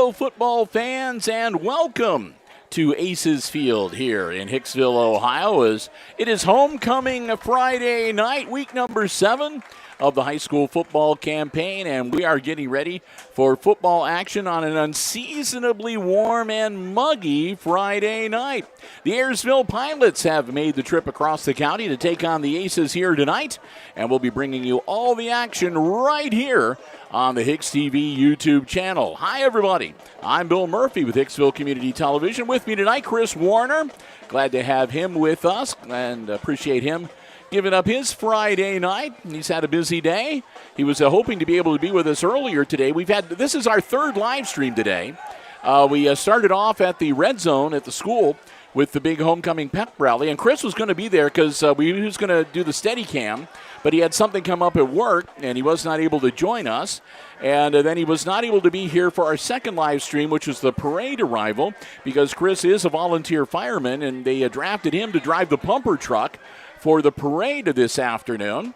Hicksville football fans, and welcome to Aces Field here in Hicksville, Ohio, as it is homecoming Friday night, week number 7 of the high school football campaign, and we are getting ready for football action on an unseasonably warm and muggy Friday night. The Ayersville Pilots have made the trip across the county to take on the Aces here tonight, and we'll be bringing you all the action right here on the HIX-TV YouTube channel. Hi, everybody. I'm Bill Murphy with Hicksville Community Television. With me tonight, Chris Warner. Glad to have him with us and appreciate him giving up his Friday night. He's had a busy day. He was hoping to be able to be with us earlier today. This is our third live stream today. We started off at the Red Zone at the school with the big homecoming pep rally, and Chris was going to be there because he was going to do the Steadicam, but he had something come up at work, and he was not able to join us. And then he was not able to be here for our second live stream, which was the parade arrival, because Chris is a volunteer fireman, and they drafted him to drive the pumper truck for the parade this afternoon.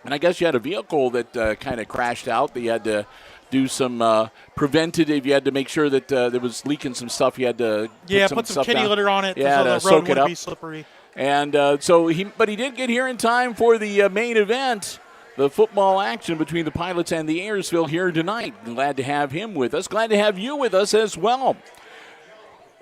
And I guess you had a vehicle that kind of crashed out. They had to do some preventative. You had to make sure that there was leaking some stuff. You had to put some kitty down. litter on it, Yeah, so to the soak road it wouldn't up. be slippery. And but he did get here in time for the main event, the football action between the Pilots and the Ayersville here tonight. Glad to have him with us. Glad to have you with us as well.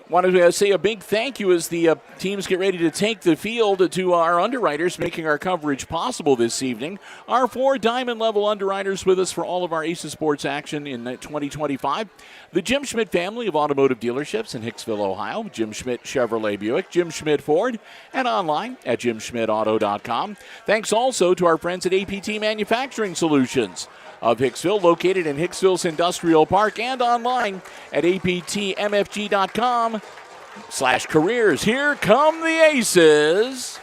Wanted to say a big thank you as the teams get ready to take the field to our underwriters making our coverage possible this evening. Our 4 diamond-level underwriters with us for all of our Aces Sports action in 2025. The Jim Schmidt family of automotive dealerships in Hicksville, Ohio. Jim Schmidt Chevrolet Buick, Jim Schmidt Ford, and online at jimschmidtauto.com. Thanks also to our friends at APT Manufacturing Solutions of Hicksville, located in Hicksville's Industrial Park, and online at aptmfg.com/careers. Here come the Aces.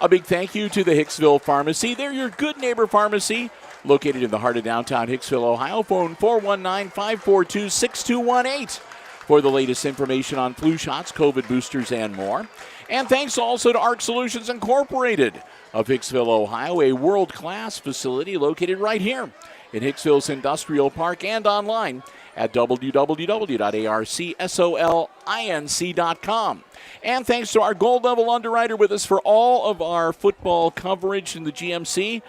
A big thank you to the Hicksville Pharmacy. They're your good neighbor pharmacy, located in the heart of downtown Hicksville, Ohio. Phone 419-542-6218 for the latest information on flu shots, COVID boosters, and more. And thanks also to ARC Solutions Incorporated of Hicksville, Ohio, a world-class facility located right here in Hicksville's Industrial Park, and online at www.arcsolinc.com. And thanks to our gold-level underwriter with us for all of our football coverage in the GMC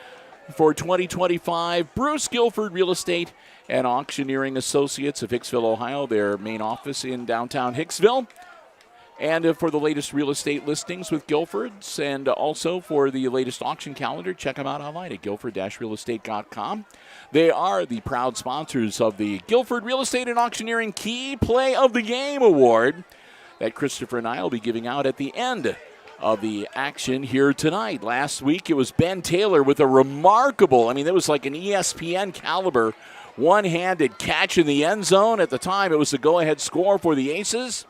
for 2025, Bruce Guilford Real Estate and Auctioneering Associates of Hicksville, Ohio, their main office in downtown Hicksville. And for the latest real estate listings with Guilford's, and also for the latest auction calendar, check them out online at guilford-realestate.com. They are the proud sponsors of the Guilford Real Estate and Auctioneering Key Play of the Game Award that Christopher and I will be giving out at the end of the action here tonight. Last week it was Ben Taylor with a remarkable, it was like an ESPN caliber one-handed catch in the end zone. At the time, it was the go-ahead score for the Aces.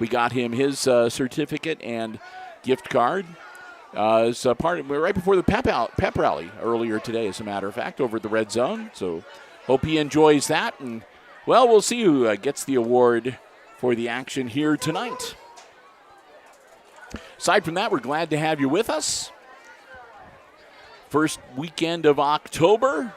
We got him his certificate and gift card as part of, right before the pep rally earlier today, as a matter of fact, over at the Red Zone. So hope he enjoys that. And, well, we'll see who gets the award for the action here tonight. Aside from that, we're glad to have you with us. First weekend of October.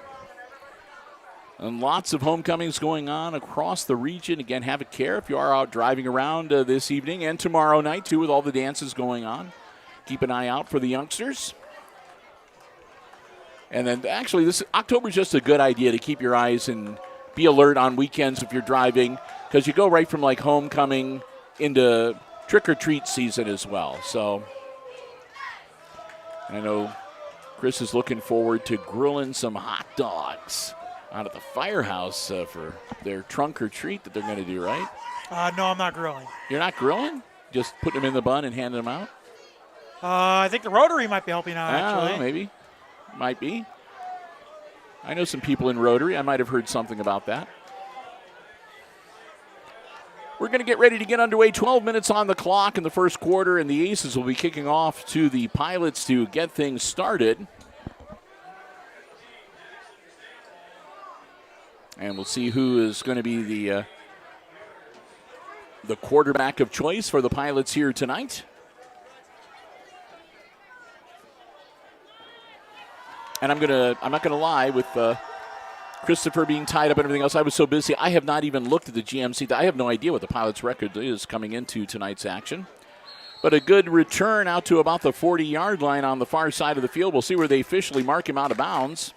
And lots of homecomings going on across the region. Again, have a care if you are out driving around this evening and tomorrow night, too, with all the dances going on. Keep an eye out for the youngsters. And then, actually, this October is just a good idea to keep your eyes and be alert on weekends if you're driving, because you go right from, like, homecoming into trick-or-treat season as well. So I know Chris is looking forward to grilling some hot dogs out at the firehouse for their trunk or treat that they're going to do, right? No, I'm not grilling. You're not grilling? Just putting them in the bun and handing them out? I think the Rotary might be helping out, actually. Maybe. Might be. I know some people in Rotary. I might have heard something about that. We're going to get ready to get underway. 12 minutes on the clock in the first quarter, and the Aces will be kicking off to the Pilots to get things started. And we'll see who is going to be the quarterback of choice for the Pilots here tonight. And I'm not gonna lie, with Christopher being tied up and everything else. I was so busy, I have not even looked at the GMC. I have no idea what the Pilots' record is coming into tonight's action. But a good return out to about the 40-yard line on the far side of the field. We'll see where they officially mark him out of bounds.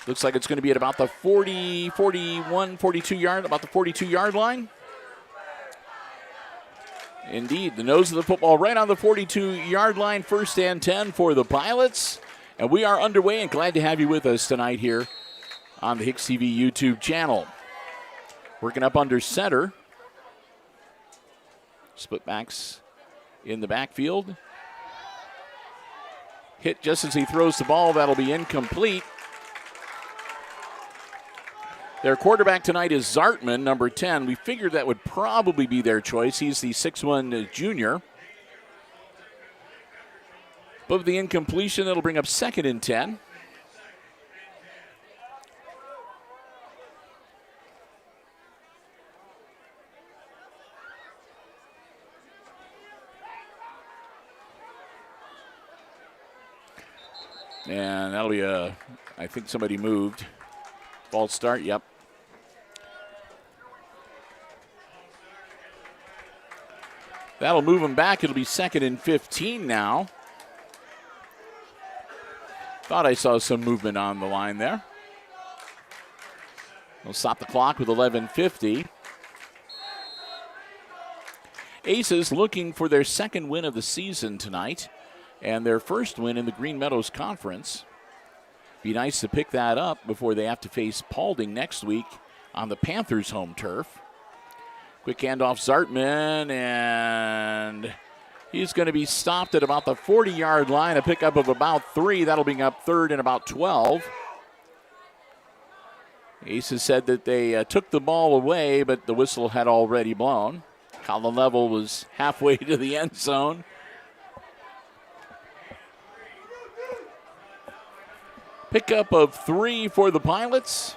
Looks like it's going to be at about the 40, 41, 42-yard, about the 42-yard line. Indeed, the nose of the football right on the 42-yard line, 1st and 10 for the Pilots. And we are underway and glad to have you with us tonight here on the HIX-TV YouTube channel. Working up under center. Split backs in the backfield. Hit just as he throws the ball. That'll be incomplete. Their quarterback tonight is Zartman, number 10. We figured that would probably be their choice. He's the 6'1" junior. But with the incompletion, that'll bring up 2nd and 10. And that'll be I think somebody moved. False start, yep. That'll move him back. It'll be 2nd and 15 now. Thought I saw some movement on the line there. We'll stop the clock with 11:50. Aces looking for their 2nd win of the season tonight and their 1st win in the Green Meadows Conference. Be nice to pick that up before they have to face Paulding next week on the Panthers' home turf. Quick handoff, Zartman, and he's going to be stopped at about the 40-yard line. A pickup of about 3. That'll bring up 3rd and about 12. Aces said that they took the ball away, but the whistle had already blown. Colin Level was halfway to the end zone. Pickup of 3 for the Pilots.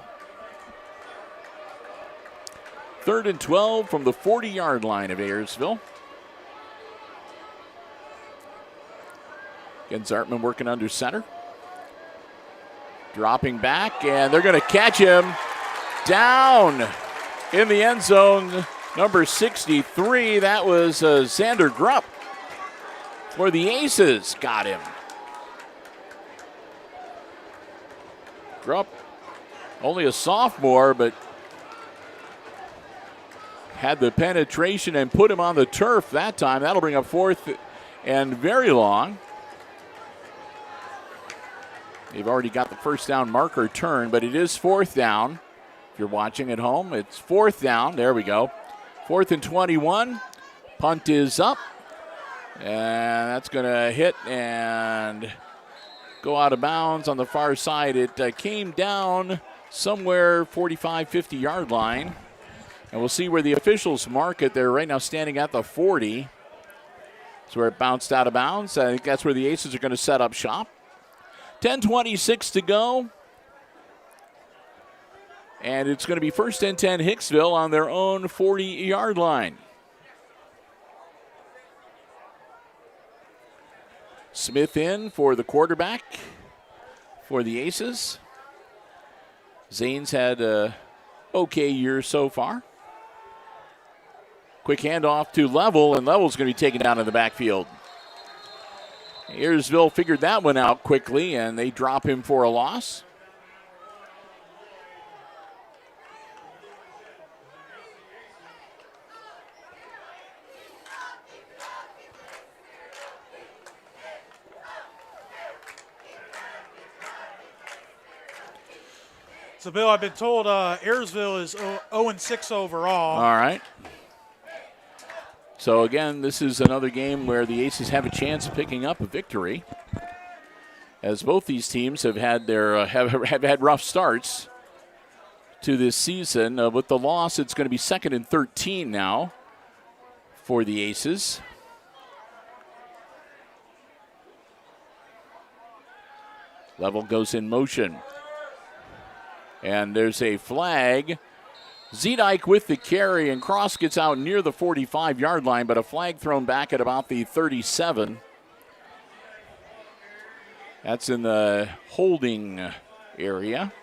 3rd and 12 from the 40-yard line of Ayersville. Again, Zartman working under center. Dropping back, and they're going to catch him down in the end zone. Number 63, that was Xander Grupp for the Aces. Got him. Grupp, only a sophomore, but had the penetration and put him on the turf that time. That'll bring up 4th and very long. They've already got the 1st down marker turned, but it is 4th down. If you're watching at home, it's 4th down. There we go. 4th and 21. Punt is up. And that's going to hit and go out of bounds on the far side. It came down somewhere 45, 50-yard line. And we'll see where the officials mark it. They're right now standing at the 40. That's where it bounced out of bounds. I think that's where the Aces are going to set up shop. 10:26 to go. And it's going to be 1st and 10 Hicksville on their own 40-yard line. Smith in for the quarterback for the Aces. Zane's had an okay year so far. Quick handoff to Level, and Level's going to be taken down in the backfield. Ayersville figured that one out quickly, and they drop him for a loss. So, Bill, I've been told Ayersville is 0-6 overall. All right. So, again, this is another game where the Aces have a chance of picking up a victory, as both these teams have had their have had rough starts to this season. With the loss, it's going to be 2nd and 13 now for the Aces. Level goes in motion. And there's a flag. Zedike with the carry, and Cross gets out near the 45-yard line, but a flag thrown back at about the 37. That's in the holding area.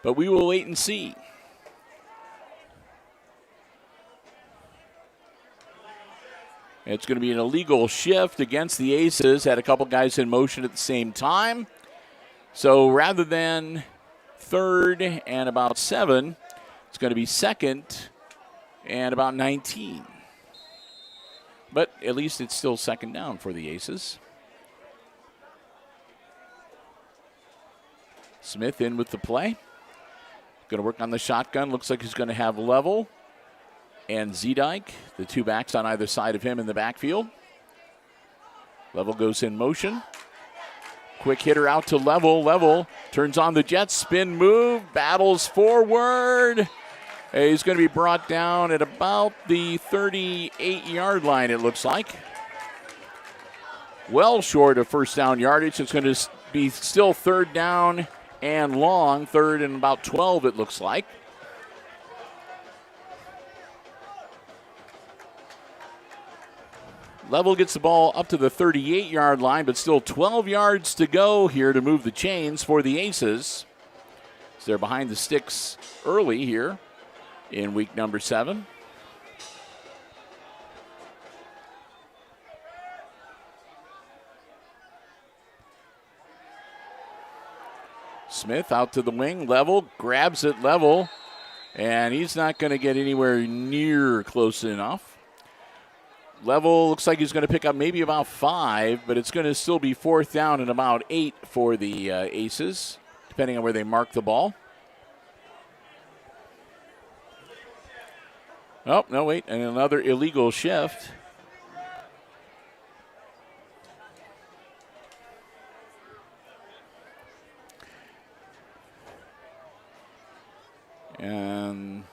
But we will wait and see. It's going to be an illegal shift against the Aces. Had a couple guys in motion at the same time. So rather than third and about 7, it's going to be second and about 19. But at least it's still second down for the Aces. Smith in with the play. Going to work on the shotgun. Looks like he's going to have Level and Zedike, the two backs on either side of him in the backfield. Level goes in motion. Quick hitter out to Level. Level turns on the jet spin move, battles forward. He's going to be brought down at about the 38-yard line, it looks like. Well short of first down yardage. It's going to be still third down and long, third and about 12, it looks like. Level gets the ball up to the 38-yard line, but still 12 yards to go here to move the chains for the Aces. So they're behind the sticks early here in week number 7. Smith out to the wing. Level grabs it, Level, and he's not going to get anywhere near close enough. Level looks like he's going to pick up maybe about 5, but it's going to still be fourth down and about 8 for the Aces, depending on where they mark the ball. Oh, no, wait, and another illegal shift. And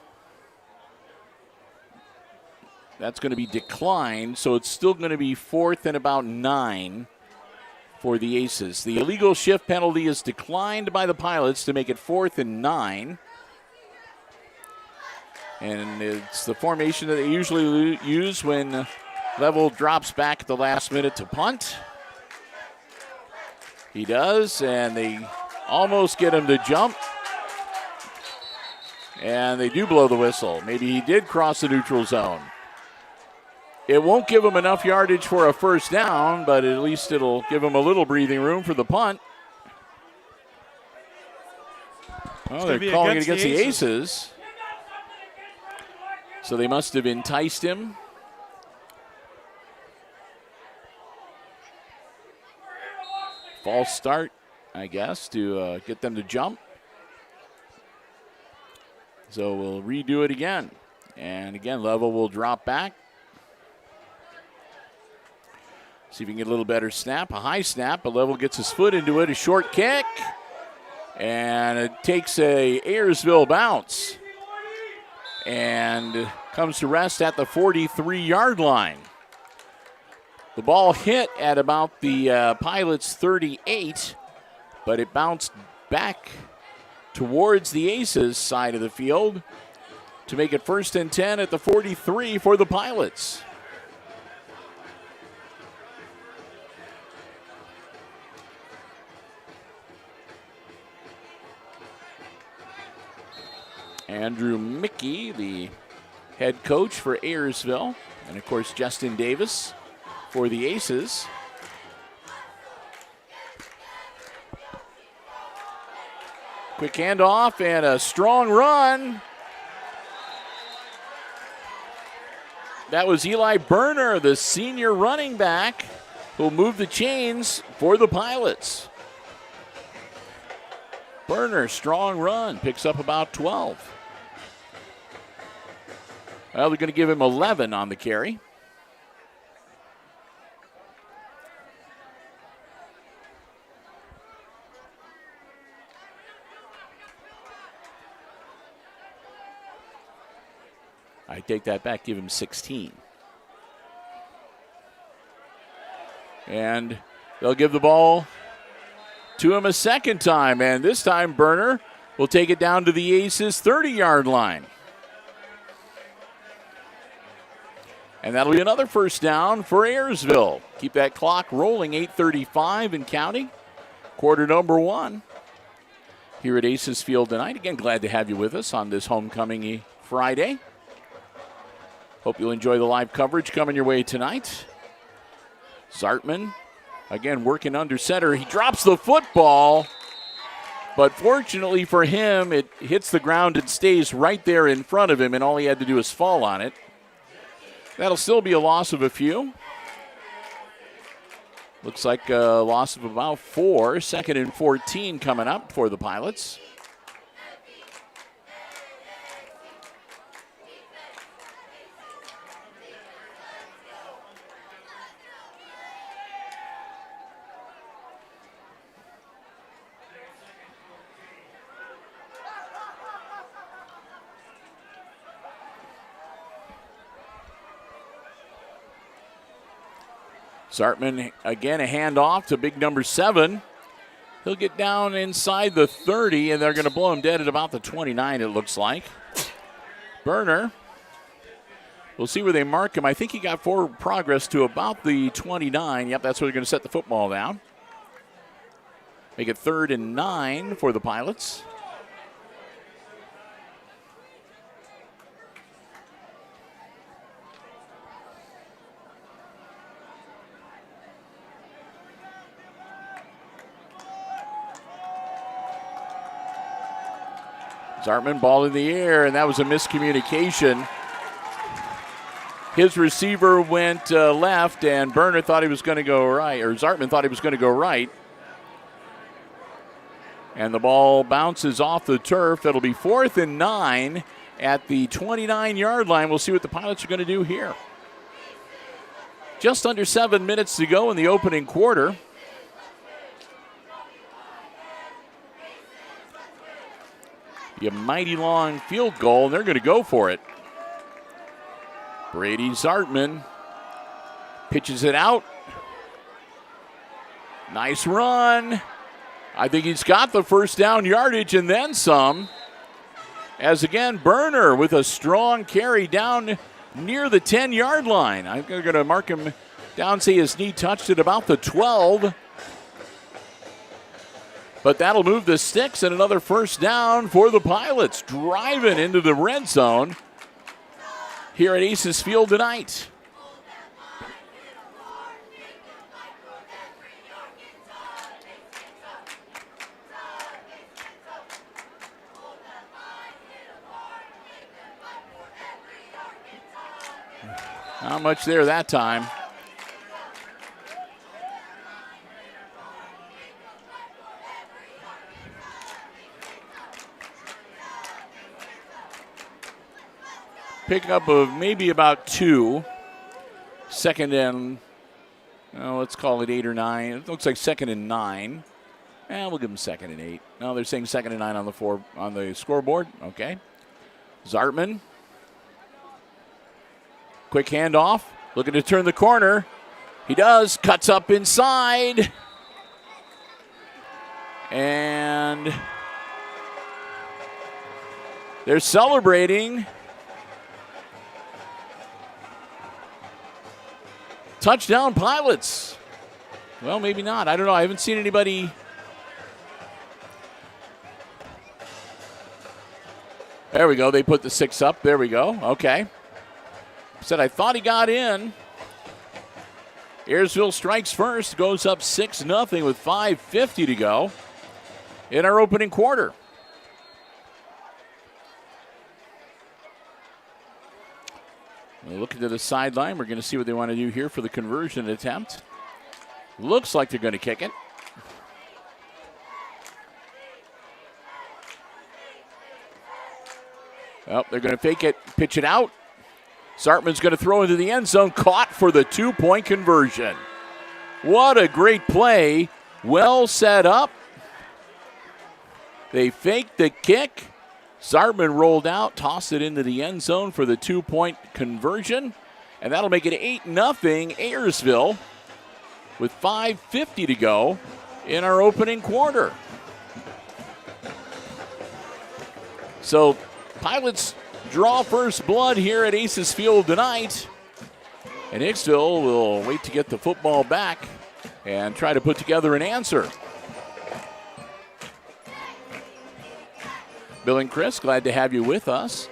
that's going to be declined, so it's still going to be fourth and about 9 for the Aces. The illegal shift penalty is declined by the Pilots to make it fourth and 9. And it's the formation that they usually use when Level drops back at the last minute to punt. He does, and they almost get him to jump. And they do blow the whistle. Maybe he did cross the neutral zone. It won't give him enough yardage for a first down, but at least it'll give him a little breathing room for the punt. Oh, they're calling it against the Aces. So they must have enticed him. False start, I guess, to get them to jump. So we'll redo it again. And again, Level will drop back. See if we can get a little better snap, a high snap, but Level gets his foot into it, a short kick. And it takes a Ayersville bounce. And comes to rest at the 43-yard line. The ball hit at about the Pilots' 38, but it bounced back towards the Aces side of the field to make it first and 10 at the 43 for the Pilots. Andrew Mickey, the head coach for Ayersville, and of course Justin Davis for the Aces. Quick handoff and a strong run. That was Eli Berner, the senior running back, who'll move the chains for the Pilots. Berner, strong run, picks up about 12. Well, they're going to give him 11 on the carry. I take that back, give him 16. And they'll give the ball to him a second time, and this time Berner will take it down to the Aces' 30-yard line. And that'll be another first down for Ayersville. Keep that clock rolling, 8:35 and counting. Quarter number 1 here at Aces Field tonight. Again, glad to have you with us on this homecoming Friday. Hope you'll enjoy the live coverage coming your way tonight. Zartman, again, working under center. He drops the football, but fortunately for him, it hits the ground and stays right there in front of him, and all he had to do is fall on it. That'll still be a loss of a few. Looks like a loss of about 4. 2nd and 14 coming up for the Pilots. Zartman, again, a handoff to big number 7. He'll get down inside the 30, and they're going to blow him dead at about the 29, it looks like. Burner, we'll see where they mark him. I think he got forward progress to about the 29. Yep, that's where they're going to set the football down. Make it 3rd and 9 for the Pilots. Zartman, ball in the air, and that was a miscommunication. His receiver went left, and Burner thought he was going to go right, or Zartman thought he was going to go right. And the ball bounces off the turf. It'll be 4th and 9 at the 29-yard line. We'll see what the Pilots are going to do here. Just under 7 minutes to go in the opening quarter. A mighty long field goal, and they're going to go for it. Brady Zartman pitches it out. Nice run. I think he's got the first down yardage and then some. As again, Burner with a strong carry down near the 10-yard line. I'm going to mark him down, say his knee touched at about the 12. But that'll move the sticks, and another first down for the Pilots, driving into the red zone here at Aces Field tonight. Not much there that time. Pickup of maybe about 2. 2nd and, let's call it 8 or 9. It looks like 2nd and 9. We'll give them 2nd and 8. No, they're saying 2nd and 9 on the scoreboard. Okay. Zartman. Quick handoff. Looking to turn the corner. He does. Cuts up inside. And they're celebrating. Touchdown Pilots. Well, maybe not. I don't know. I haven't seen anybody. There we go. They put the 6 up. There we go. Okay. Said I thought he got in. Ayersville strikes first. Goes up 6-0 with 5:50 to go in our opening quarter. Looking to the sideline. We're going to see what they want to do here for the conversion attempt. Looks like they're going to kick it. Well, they're going to fake it, pitch it out. Zartman's going to throw into the end zone, caught for the 2-point conversion. What a great play. Well set up. They faked the kick. Zartman rolled out, tossed it into the end zone for the 2-point conversion. And that'll make it 8-0 Ayersville with 5:50 to go in our opening quarter. So Pilots draw first blood here at Aces Field tonight. And Hicksville will wait to get the football back and try to put together an answer. Bill and Chris, glad to have you with us.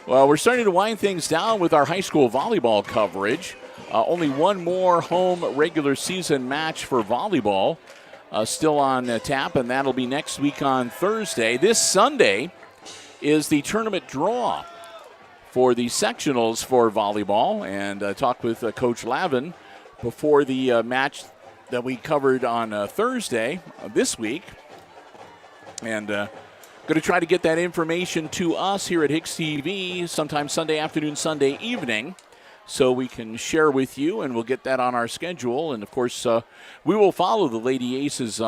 Well, we're starting to wind things down with our high school volleyball coverage. Only one more home regular season match for volleyball still on tap, and that'll be next week on Thursday. This Sunday is the tournament draw for the sectionals for volleyball, and I talked with Coach Lavin before the match that we covered on Thursday this week, and going to try to get that information to us here at HIX-TV sometime Sunday afternoon, Sunday evening, so we can share with you, and we'll get that on our schedule. And, of course, we will follow the Lady Aces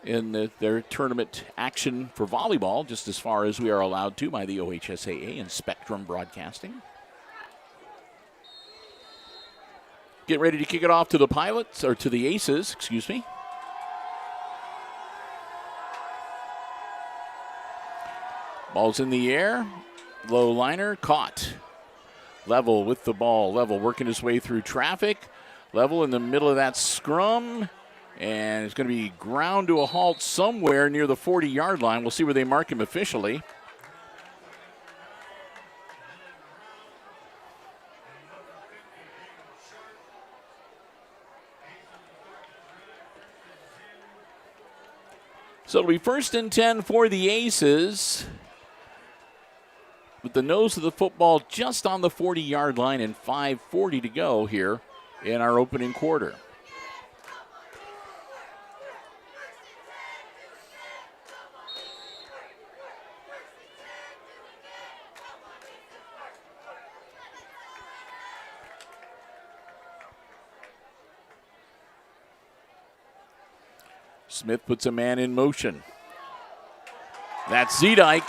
in their tournament action for volleyball, just as far as we are allowed to by the OHSAA and Spectrum Broadcasting. Get ready to kick it off to the Pilots, or to the Aces, excuse me. Ball's in the air, low liner, caught. Level with the ball, Level working his way through traffic. Level in the middle of that scrum. And it's going to be ground to a halt somewhere near the 40-yard line. We'll see where they mark him officially. So it'll be 1st and 10 for the Aces, with the nose of the football just on the 40-yard line and 5:40 to go here in our opening quarter. Smith puts a man in motion. That's Zedike.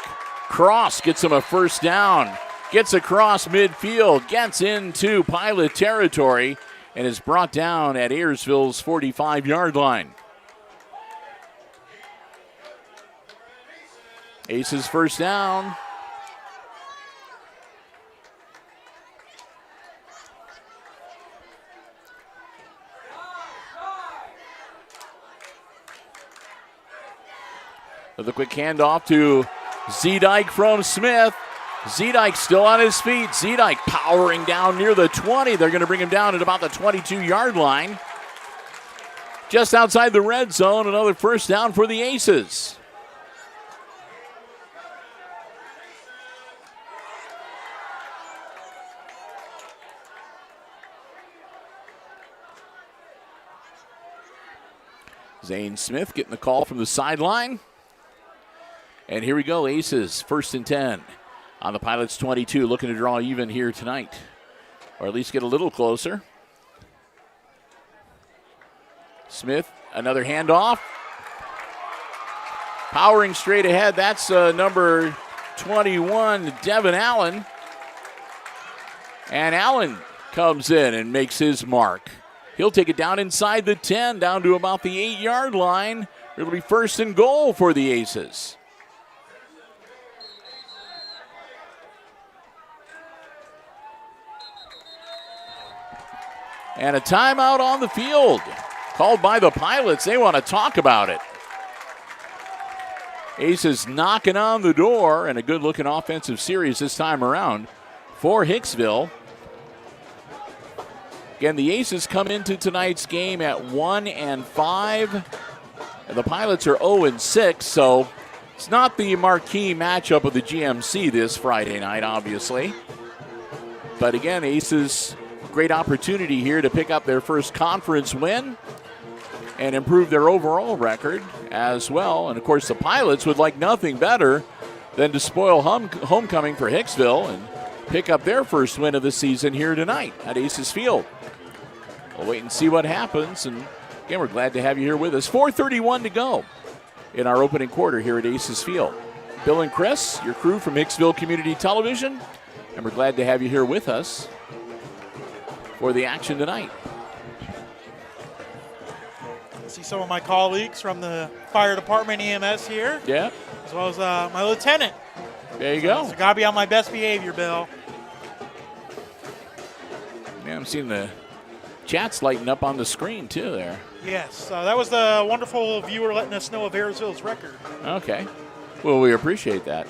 Cross gets him a first down. Gets across midfield. Gets into Pilot territory and is brought down at Ayersville's 45-yard line. Aces first down. With a quick handoff to Zedike from Smith. Zedike still on his feet. Zedike powering down near the 20. They're going to bring him down at about the 22-yard line. Just outside the red zone, another first down for the Aces. Zane Smith getting the call from the sideline. And here we go, Aces, 1st and 10 on the Pilots' 22, looking to draw even here tonight, or at least get a little closer. Smith, another handoff. Powering straight ahead, that's number 21, Devin Allen. And Allen comes in and makes his mark. He'll take it down inside the 10, down to about the 8-yard line. It'll be 1st and goal for the Aces. And a timeout on the field called by the Pilots. They want to talk about it. Aces knocking on the door, and a good-looking offensive series this time around for Hicksville. Again, the Aces come into tonight's game at 1-5. And the Pilots are 0-6, so it's not the marquee matchup of the GMC this Friday night, obviously. But again, Aces, great opportunity here to pick up their first conference win and improve their overall record as well. And, of course, the Pilots would like nothing better than to spoil homecoming for Hicksville and pick up their first win of the season here tonight at Aces Field. We'll wait and see what happens. And, again, we're glad to have you here with us. 4:31 to go in our opening quarter here at Aces Field. Bill and Chris, your crew from Hicksville Community Television, and we're glad to have you here with us for the action tonight. I see some of my colleagues from the fire department, EMS here. Yeah. As well as my lieutenant. There you go. So got to be on my best behavior, Bill. Yeah, Yeah, I'm seeing the chats lighting up on the screen, too, there. Yes, that was the wonderful viewer letting us know of Ayersville's record. Okay. Well, we appreciate that.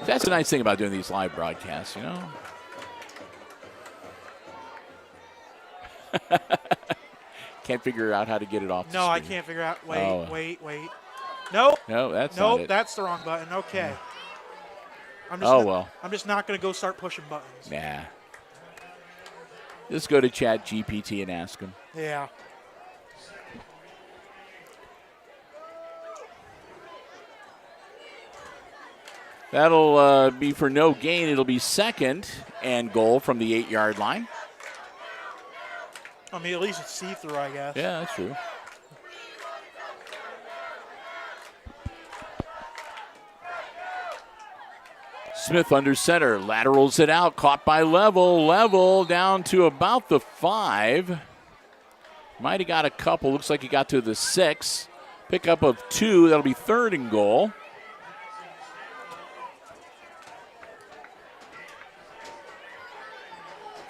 That's the nice thing about doing these live broadcasts, you know. Can't figure out how to get it off the No, screen. I can't figure out. Wait. Nope. No, that's not it. That's the wrong button. Okay. I'm just not going to go start pushing buttons. Nah. Just go to Chat GPT and ask him. Yeah. That'll be for no gain. It'll be second and goal from the 8-yard line. I mean, at least it's see-through, I guess. Yeah, that's true. Smith under center, laterals it out, caught by Level down to about the 5. Might have got a couple, looks like he got to the 6. Pickup of 2, that'll be third and goal.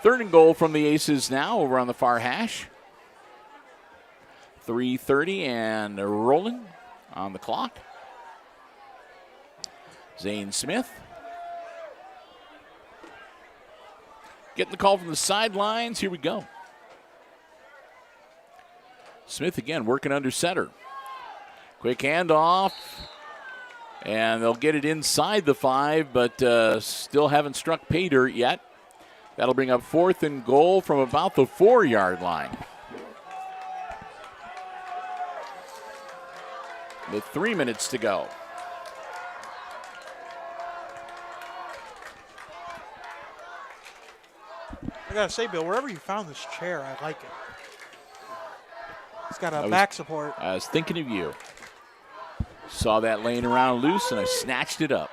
Third and goal from the Aces now over on the far hash. 3:30 and rolling on the clock. Zane Smith getting the call from the sidelines. Here we go. Smith again working under center. Quick handoff. And they'll get it inside the 5, but still haven't struck pay dirt yet. That'll bring up fourth and goal from about the 4-yard line. With 3 minutes to go. I gotta say, Bill, wherever you found this chair, I like it. It's got a back support. I was thinking of you. Saw that laying around loose, and I snatched it up.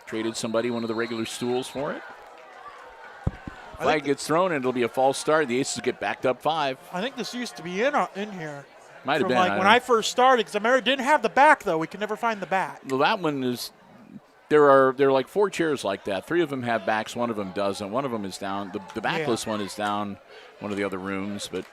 Traded somebody one of the regular stools for it. Flag gets thrown, and it'll be a false start. The Aces get backed up 5. I think this used to be in here. Might have been. Like when I first started, because I remember it didn't have the back, though. We could never find the back. Well, that one is, there are like 4 chairs like that. 3 of them have backs, 1 of them doesn't. 1 of them is down. The backless one is down one of the other rooms, but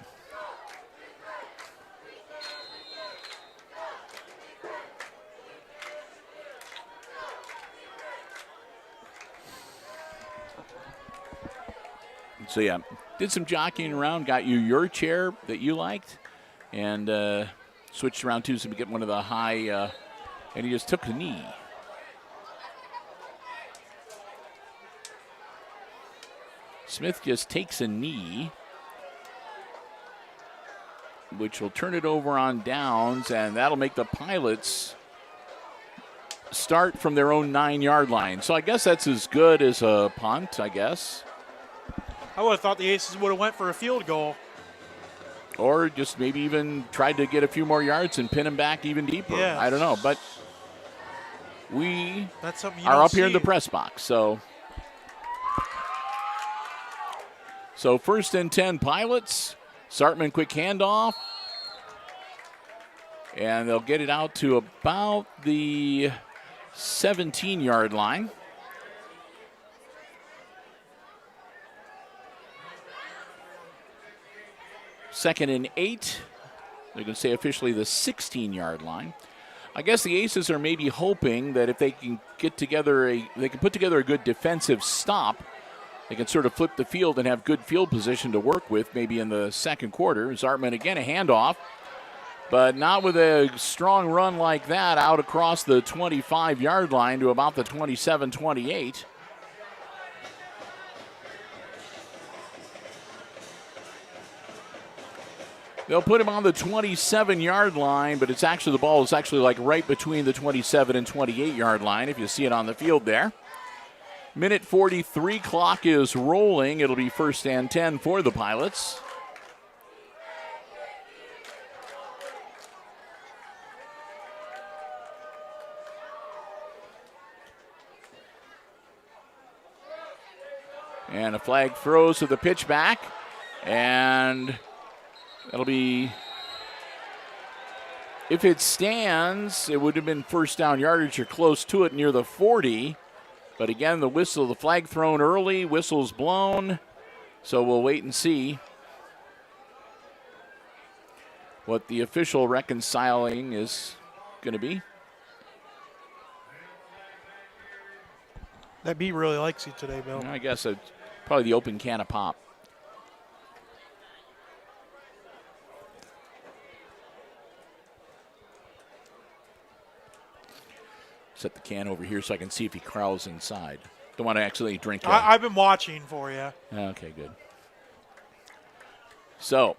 so, yeah, did some jockeying around, got you your chair that you liked, and switched around too so we get one of the high, and he just took the knee. Smith just takes a knee, which will turn it over on downs, and that'll make the Pilots start from their own 9-yard line. So I guess that's as good as a punt, I guess. I would have thought the Aces would have went for a field goal. Or just maybe even tried to get a few more yards and pin him back even deeper. Yes. I don't know. But we That's something you are don't up here in see. the press box. So first and 10 Pilots. Sartman quick handoff. And they'll get it out to about the 17-yard line. Second and 8. They're going to say officially the 16-yard line. I guess the Aces are maybe hoping that if they can put together a good defensive stop, they can sort of flip the field and have good field position to work with maybe in the second quarter. Zartman again, a handoff, but not with a strong run like that out across the 25-yard line to about the 27-28. They'll put him on the 27-yard line, but the ball is actually like right between the 27 and 28-yard line, if you see it on the field there. Minute 43, clock is rolling. It'll be first and 10 for the Pilots. And a flag throws to the pitch back, and that'll be, if it stands, it would have been first down yardage or close to it near the 40. But again, the flag thrown early, whistle's blown. So we'll wait and see what the official reconciling is going to be. That beat really likes you today, Bill. I guess it's probably the open can of pop. Set the can over here so I can see if he crawls inside. Don't want to actually drink it. I've been watching for you. Okay, good. So,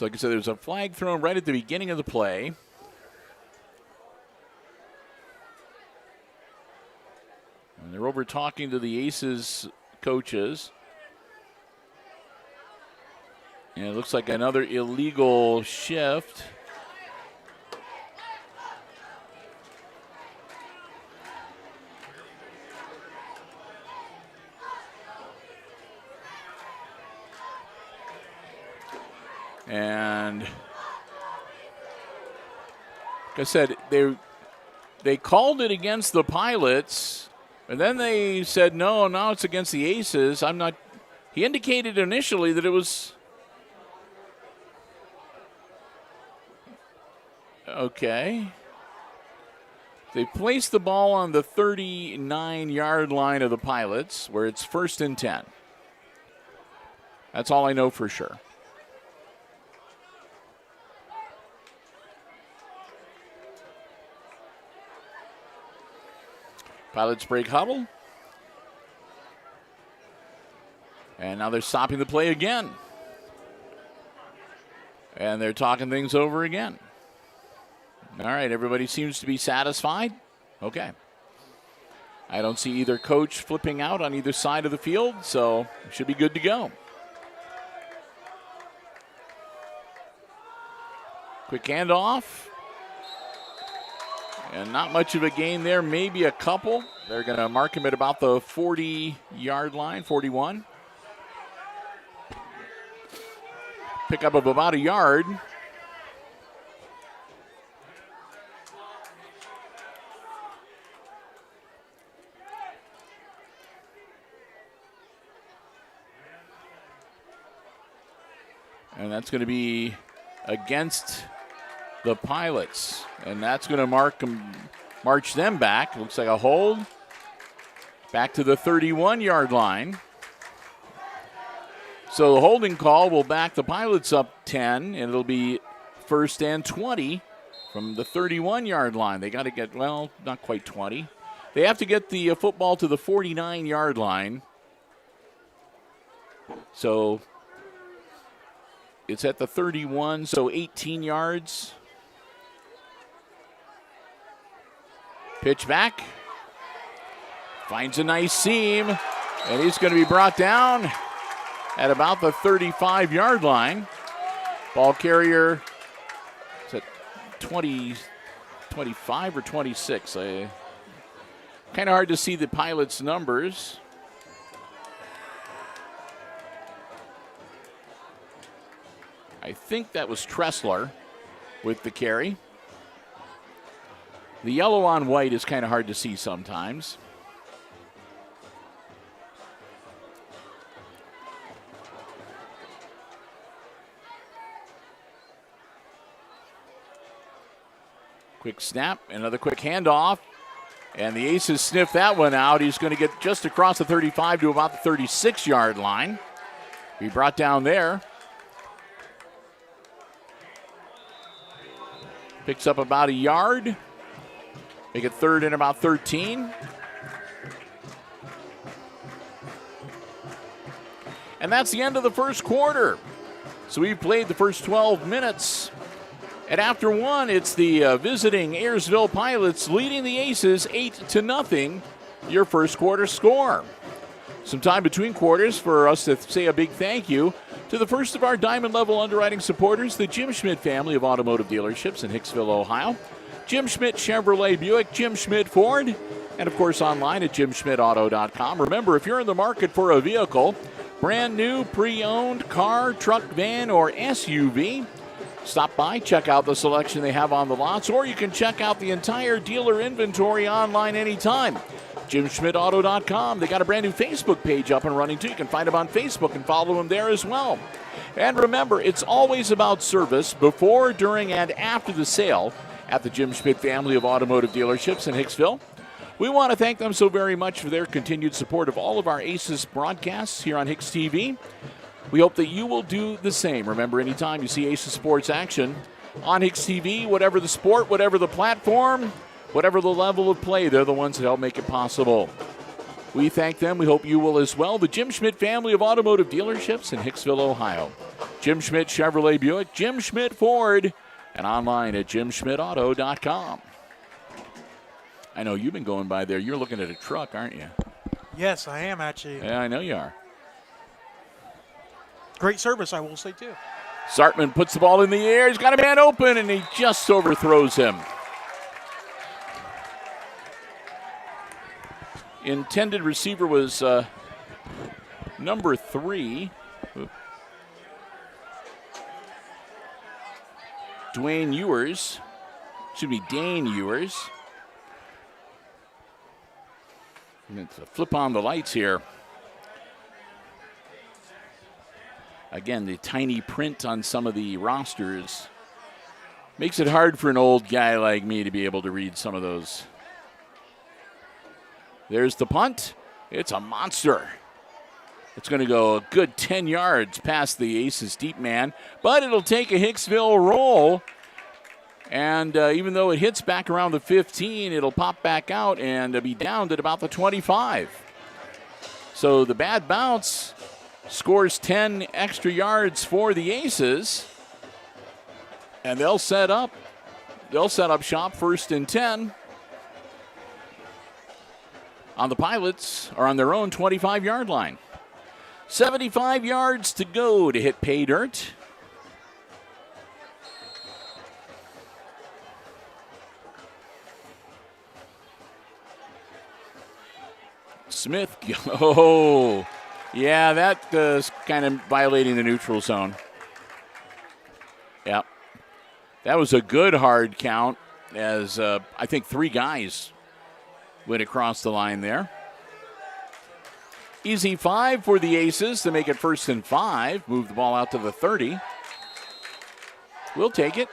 like I said, there's a flag thrown right at the beginning of the play. And they're over talking to the Aces coaches. And it looks like another illegal shift. And like I said, they called it against the Pilots, and then they said, no, now it's against the Aces. He indicated initially that it was. Okay. They placed the ball on the 39-yard line of the Pilots, where it's 1st and 10. That's all I know for sure. Pilots break huddle. And now they're stopping the play again. And they're talking things over again. All right, everybody seems to be satisfied. Okay. I don't see either coach flipping out on either side of the field, so it should be good to go. Quick handoff. And not much of a gain there, maybe a couple. They're going to mark him at about the 40-yard line, 41. Pickup of about a yard. And that's going to be against the Pilots. And that's going to march them back. Looks like a hold. Back to the 31-yard line. So the holding call will back the Pilots up 10, and it'll be 1st and 20 from the 31-yard line. They got to get, well, not quite 20. They have to get the football to the 49-yard line. So it's at the 31, so 18 yards. Pitch back. Finds a nice seam, and he's going to be brought down at about the 35-yard line. Ball carrier is at 20, 25 or 26. Kind of hard to see the Pilots' numbers. I think that was Tressler with the carry. The yellow on white is kind of hard to see sometimes. Quick snap, another quick handoff, and the Aces sniff that one out. He's going to get just across the 35 to about the 36-yard line. Be brought down there. Picks up about a yard. Make it 3rd and about 13. And that's the end of the first quarter. So we've played the first 12 minutes. And after one, it's the visiting Ayersville Pilots leading the Aces 8-0, your first quarter score. Some time between quarters for us to say a big thank you to the first of our Diamond Level underwriting supporters, the Jim Schmidt family of automotive dealerships in Hicksville, Ohio. Jim Schmidt Chevrolet Buick, Jim Schmidt Ford, And, of course, online at jimschmidtauto.com. Remember, if you're in the market for a vehicle, brand new, pre-owned car, truck, van, or SUV, stop by, check out the selection they have on the lots, or you can check out the entire dealer inventory online anytime. jimschmidtauto.com. They got a brand new Facebook page up and running, too. You can find them on Facebook and follow them there as well. And remember, it's always about service before, during, and after the sale at the Jim Schmidt family of automotive dealerships in Hicksville. We want to thank them so very much for their continued support of all of our ACES broadcasts here on HIX-TV. We hope that you will do the same. Remember, anytime you see ACES Sports action on HIX-TV, whatever the sport, whatever the platform, whatever the level of play, they're the ones that help make it possible. We thank them. We hope you will as well. The Jim Schmidt family of automotive dealerships in Hicksville, Ohio. Jim Schmidt Chevrolet Buick, Jim Schmidt Ford, and online at jimschmidtauto.com. I know you've been going by there. You're looking at a truck, aren't you? Yes, I am actually. Yeah, I know you are. Great service, I will say, too. Sartman puts the ball in the air. He's got a man open, and he just overthrows him. Intended receiver was number 3. Dane Ewers. And it's a flip on the lights here. Again, the tiny print on some of the rosters makes it hard for an old guy like me to be able to read some of those. There's the punt. It's a monster. It's going to go a good 10 yards past the Aces deep man, but it'll take a Hicksville roll. And even though it hits back around the 15, it'll pop back out and be downed at about the 25. So the bad bounce scores 10 extra yards for the Aces. And they'll set up shop 1st and 10 on the Pilots, or on their own 25-yard line. 75 yards to go to hit pay dirt. Smith, oh, yeah, that is kind of violating the neutral zone. Yeah, that was a good hard count as I think 3 guys went across the line there. Easy 5 for the Aces to make it 1st and 5. Move the ball out to the 30. We'll take it.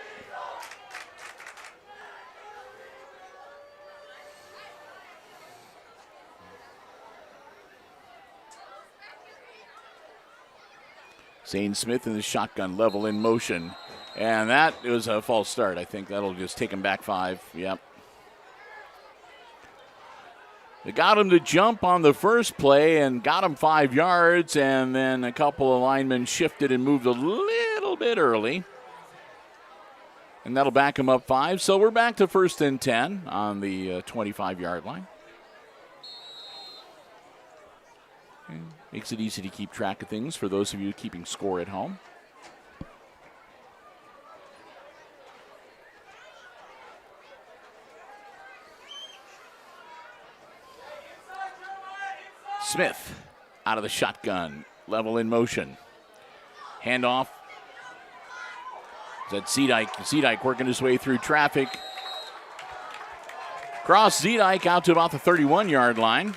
Zane Smith in the shotgun, level in motion. And that was a false start. I think that'll just take him back 5. Yep. They got him to jump on the first play and got him 5 yards, and then a couple of linemen shifted and moved a little bit early. And that'll back him up 5. So we're back to 1st and 10 on the 25-yard line. Makes it easy to keep track of things for those of you keeping score at home. Smith out of the shotgun, level in motion. Handoff. Is that Zedike working his way through traffic. Cross Zedike out to about the 31-yard line.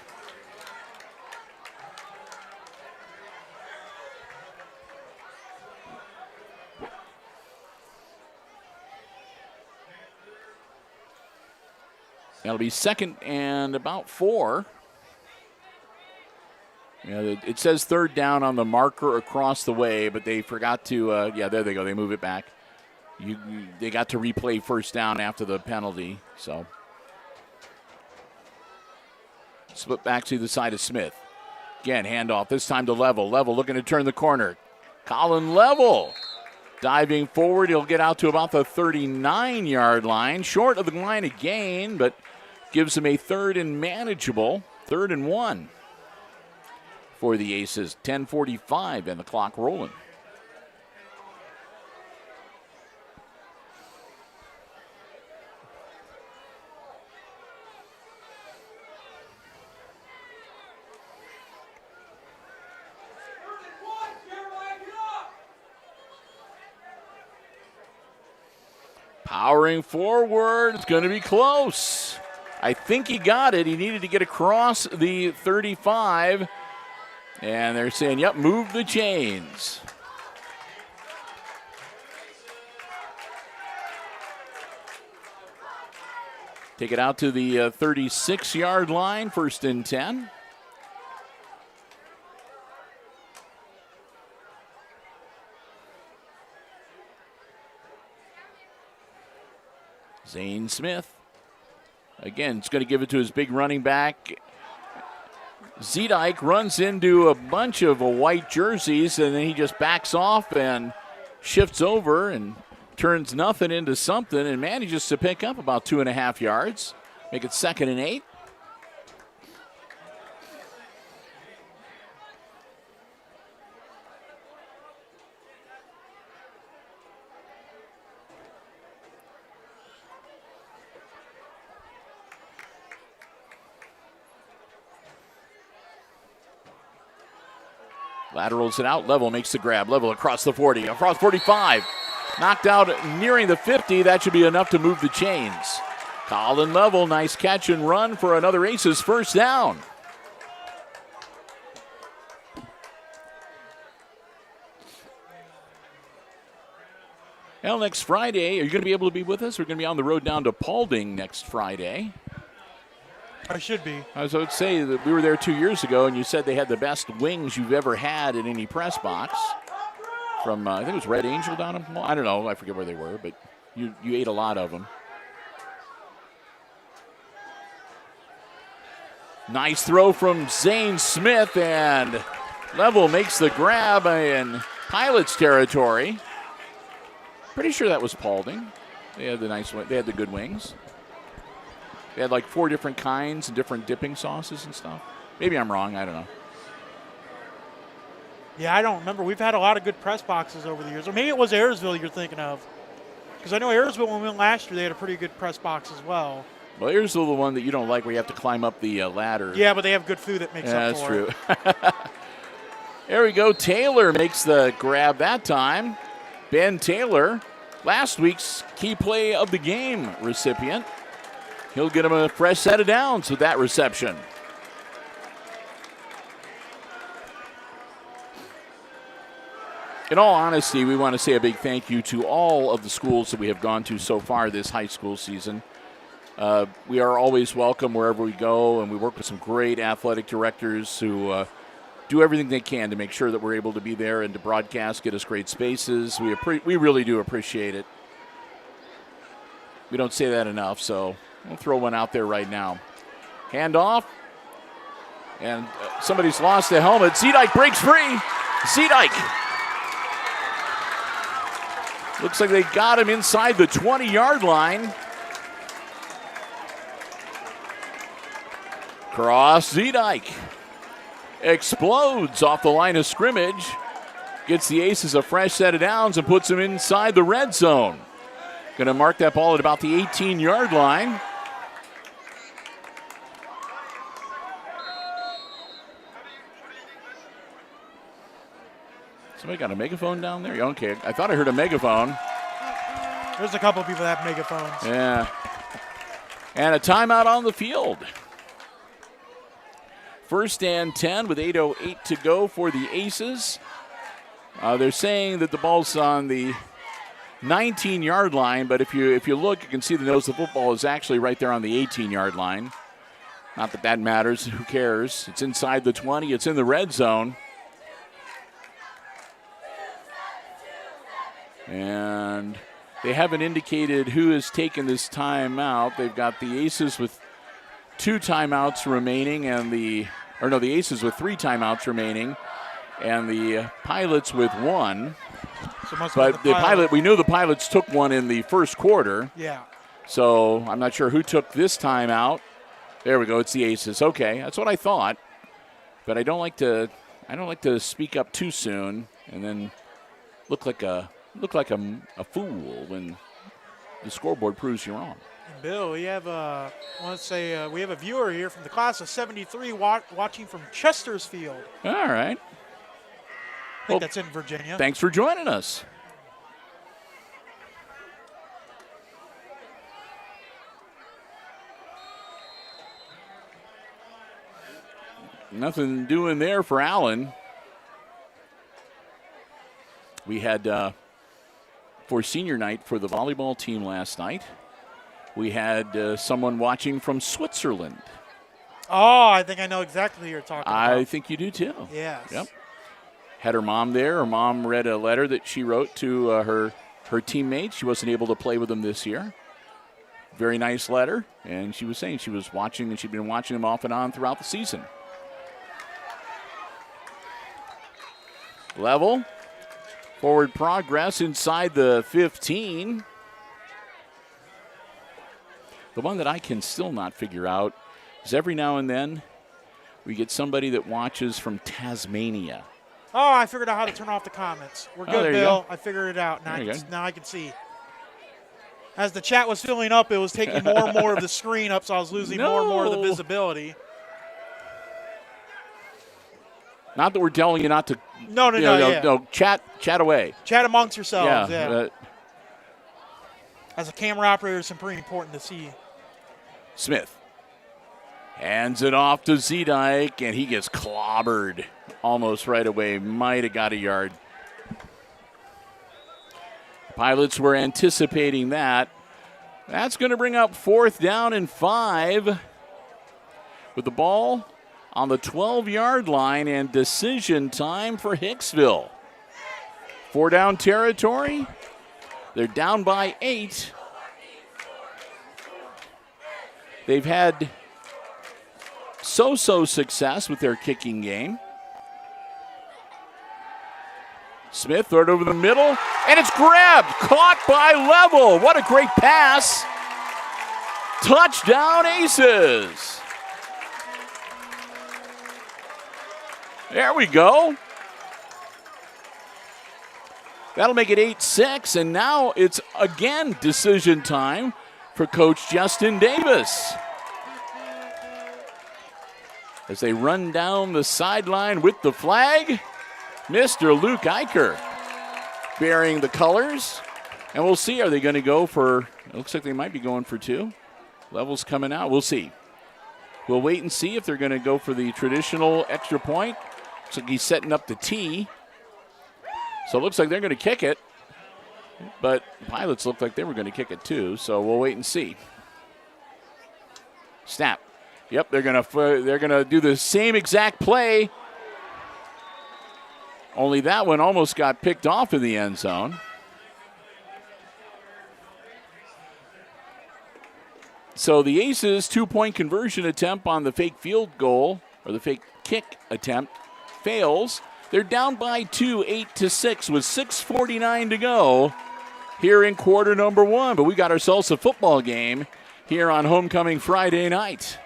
That'll be 2nd and about 4. Yeah, it says 3rd down on the marker across the way, but they forgot to, yeah, there they go. They move it back. They got to replay 1st down after the penalty, so. Split back to the side of Smith. Again, handoff, this time to Level. Level looking to turn the corner. Colin Level diving forward. He'll get out to about the 39-yard line. Short of the line again, but gives him a 3rd and manageable, 3rd and 1 for the Aces. 10:45 and the clock rolling. Powering forward. It's going to be close. I think he got it. He needed to get across the 35. And they're saying, yep, move the chains. Take it out to the 36-yard line, 1st and 10. Zane Smith. Again, it's going to give it to his big running back. Zedike runs into a bunch of white jerseys, and then he just backs off and shifts over and turns nothing into something and manages to pick up about 2.5 yards. Make it 2nd and 8. Laterals it out. Level makes the grab. Level across the 40. Across 45. Knocked out nearing the 50. That should be enough to move the chains. Colin Level, nice catch and run for another Aces first down. Well, next Friday, are you going to be able to be with us? We're going to be on the road down to Paulding next Friday. I should be. I would say that we were there 2 years ago, and you said they had the best wings you've ever had in any press box. From, I think it was Red Angel down in, I don't know, I forget where they were, but you ate a lot of them. Nice throw from Zane Smith, and Level makes the grab in Pilots territory. Pretty sure that was Paulding. They had the good wings. They had like 4 different kinds and different dipping sauces and stuff. Maybe I'm wrong, I don't know. Yeah, I don't remember. We've had a lot of good press boxes over the years. Or maybe it was Ayersville you're thinking of. Because I know Ayersville, when we went last year, they had a pretty good press box as well. Well, Ayersville, the one that you don't like where you have to climb up the ladder. Yeah, but they have good food that makes up for it. That's true. There we go. Taylor makes the grab that time. Ben Taylor, last week's key play of the game recipient. He'll get him a fresh set of downs with that reception. In all honesty, we want to say a big thank you to all of the schools that we have gone to so far this high school season. We are always welcome wherever we go, and we work with some great athletic directors who do everything they can to make sure that we're able to be there and to broadcast, get us great spaces. We really do appreciate it. We don't say that enough, so we'll throw one out there right now. Handoff, and somebody's lost the helmet. Zedike breaks free. Zedike. Looks like they got him inside the 20-yard line. Cross Zedike. Explodes off the line of scrimmage. Gets the Aces a fresh set of downs and puts them inside the red zone. Going to mark that ball at about the 18-yard line. Somebody got a megaphone down there? Okay, I thought I heard a megaphone. There's a couple people that have megaphones. Yeah. And a timeout on the field. 1st and 10 with 8:08 to go for the Aces. They're saying that the ball's on the 19-yard line, but if you look, you can see the nose of the football is actually right there on the 18-yard line. Not that that matters. Who cares? It's inside the 20. It's in the red zone. And they haven't indicated who has taken this timeout. They've got the Aces with 2 timeouts remaining, and the Aces with 3 timeouts remaining, and the Pilots with 1. But the Pilot, we knew the Pilots took one in the first quarter. Yeah. So I'm not sure who took this timeout. There we go. It's the Aces. Okay, that's what I thought. But I don't like to speak up too soon and then look like a fool when the scoreboard proves you wrong. Bill, we have we have a viewer here from the class of '73 watching from Chesterfield. All right. I think that's in Virginia. Thanks for joining us. Nothing doing there for Allen. We had, for senior night for the volleyball team last night, we had someone watching from Switzerland. Oh, I think I know exactly who you're talking about. I think you do too. Yes. Yep. Had her mom there. Her mom read a letter that she wrote to her teammates. She wasn't able to play with them this year. Very nice letter. And she was saying she was watching, and she'd been watching them off and on throughout the season. Level. Forward progress inside the 15. The one that I can still not figure out is every now and then we get somebody that watches from Tasmania. Oh, I figured out how to turn off the comments. We're good, Bill. Go. I figured it out. Now I can see. As the chat was filling up, it was taking more and more of the screen up, so I was losing more and more of the visibility. Not that we're telling you not to. No. Chat away. Chat amongst yourselves. Yeah. As a camera operator, it's pretty important to see. Smith hands it off to Zedike, and he gets clobbered almost right away. Might have got a yard. Pilots were anticipating that. That's going to bring up 4th down and 5 with the ball on the 12-yard line and decision time for Hicksville. 4-down territory. They're down by 8. They've had so-so success with their kicking game. Smith throw it over the middle, and it's grabbed, caught by Level. What a great pass. Touchdown Aces. There we go. That'll make it 8-6, and now it's again decision time for Coach Justin Davis. As they run down the sideline with the flag, Mr. Luke Eicher bearing the colors. And we'll see, are they going to go for, it looks like they might be going for 2. Level's coming out, we'll see. We'll wait and see if they're going to go for the traditional extra point. Looks like he's setting up the tee. So it looks like they're going to kick it. But Pilots looked like they were going to kick it too, so we'll wait and see. Snap. Yep, they're going to do the same exact play. Only that one almost got picked off in the end zone. So the Aces' 2-point conversion attempt on the fake field goal, or the fake kick attempt, fails. They're down by 2, 8-6, with 6:49 to go here in quarter number 1. But we got ourselves a football game here on Homecoming Friday night.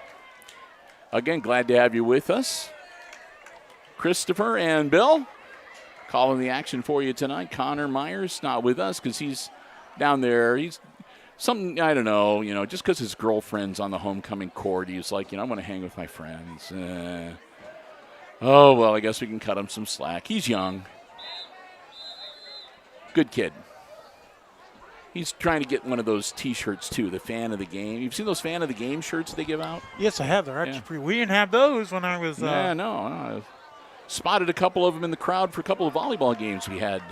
Again, glad to have you with us. Christopher and Bill calling the action for you tonight. Connor Myers not with us because he's down there. He's something, I don't know, just because his girlfriend's on the homecoming court, he's like, I want to hang with my friends. Oh, well, I guess we can cut him some slack. He's young. Good kid. He's trying to get one of those T-shirts, too, the fan of the game. You've seen those fan of the game shirts they give out? Yes, I have. They're actually pretty. We didn't have those when I was. Yeah, no. I spotted a couple of them in the crowd for a couple of volleyball games we had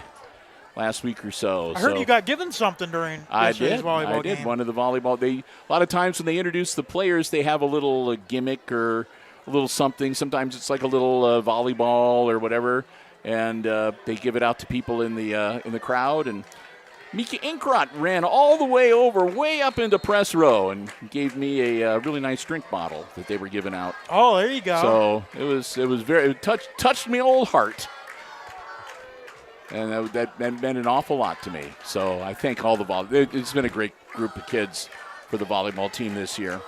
last week or so. I heard you got given something during yesterday's volleyball game. I did. One of the volleyball. A lot of times when they introduce the players, they have a little gimmick or a little something. Sometimes it's like a little volleyball or whatever, and they give it out to people in the crowd. And Mika Inkrot ran all the way over, way up into press row, and gave me a really nice drink bottle that they were giving out. Oh, there you go. So it touched me old heart, and that meant an awful lot to me. So I thank all the it's been a great group of kids for the volleyball team this year.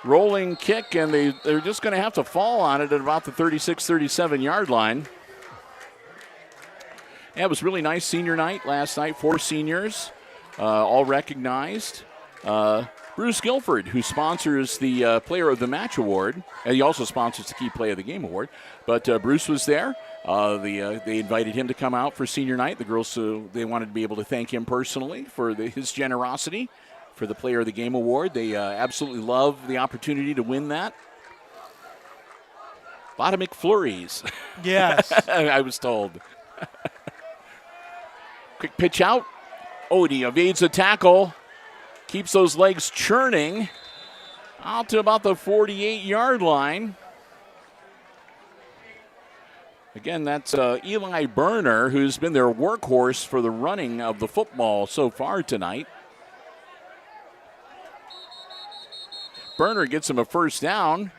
Rolling kick, and they're just going to have to fall on it at about the 36-37 yard line. Yeah, it was really nice senior night last night. 4 seniors, all recognized. Bruce Guilford, who sponsors the Player of the Match Award, and he also sponsors the Key Play of the Game Award. But Bruce was there. They invited him to come out for senior night. The girls, they wanted to be able to thank him personally for his generosity for the Player of the Game Award. They absolutely love the opportunity to win that. A lot of McFlurries. Yes. I was told. Quick pitch out. Odie evades a tackle. Keeps those legs churning. Out to about the 48-yard line. Again, that's Eli Berner, who's been their workhorse for the running of the football so far tonight. Berner gets him a first down.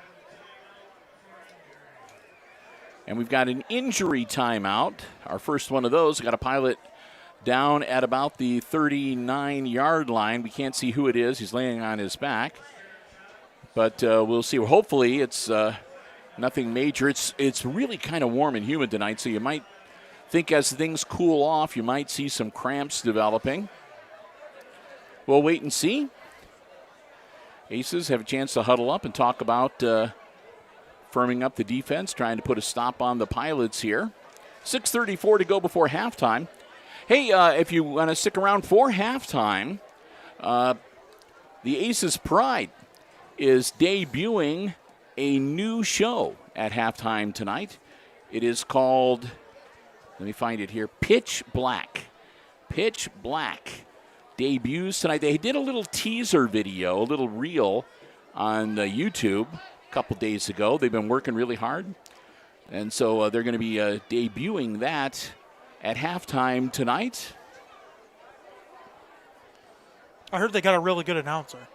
And we've got an injury timeout. Our first one of those. Got a pilot down at about the 39-yard line. We can't see who it is. He's laying on his back. But we'll see. Hopefully it's nothing major. It's really kind of warm and humid tonight, so you might think as things cool off, you might see some cramps developing. We'll wait and see. Aces have a chance to huddle up and talk about firming up the defense, trying to put a stop on the Pilots here. 6:34 to go before halftime. Hey, if you want to stick around for halftime, the Aces Pride is debuting a new show at halftime tonight. It is called, let me find it here, Pitch Black. Pitch Black debuts tonight. They did a little teaser video, a little reel on YouTube a couple days ago. They've been working really hard. And so they're going to be debuting that at halftime tonight. I heard they got a really good announcer.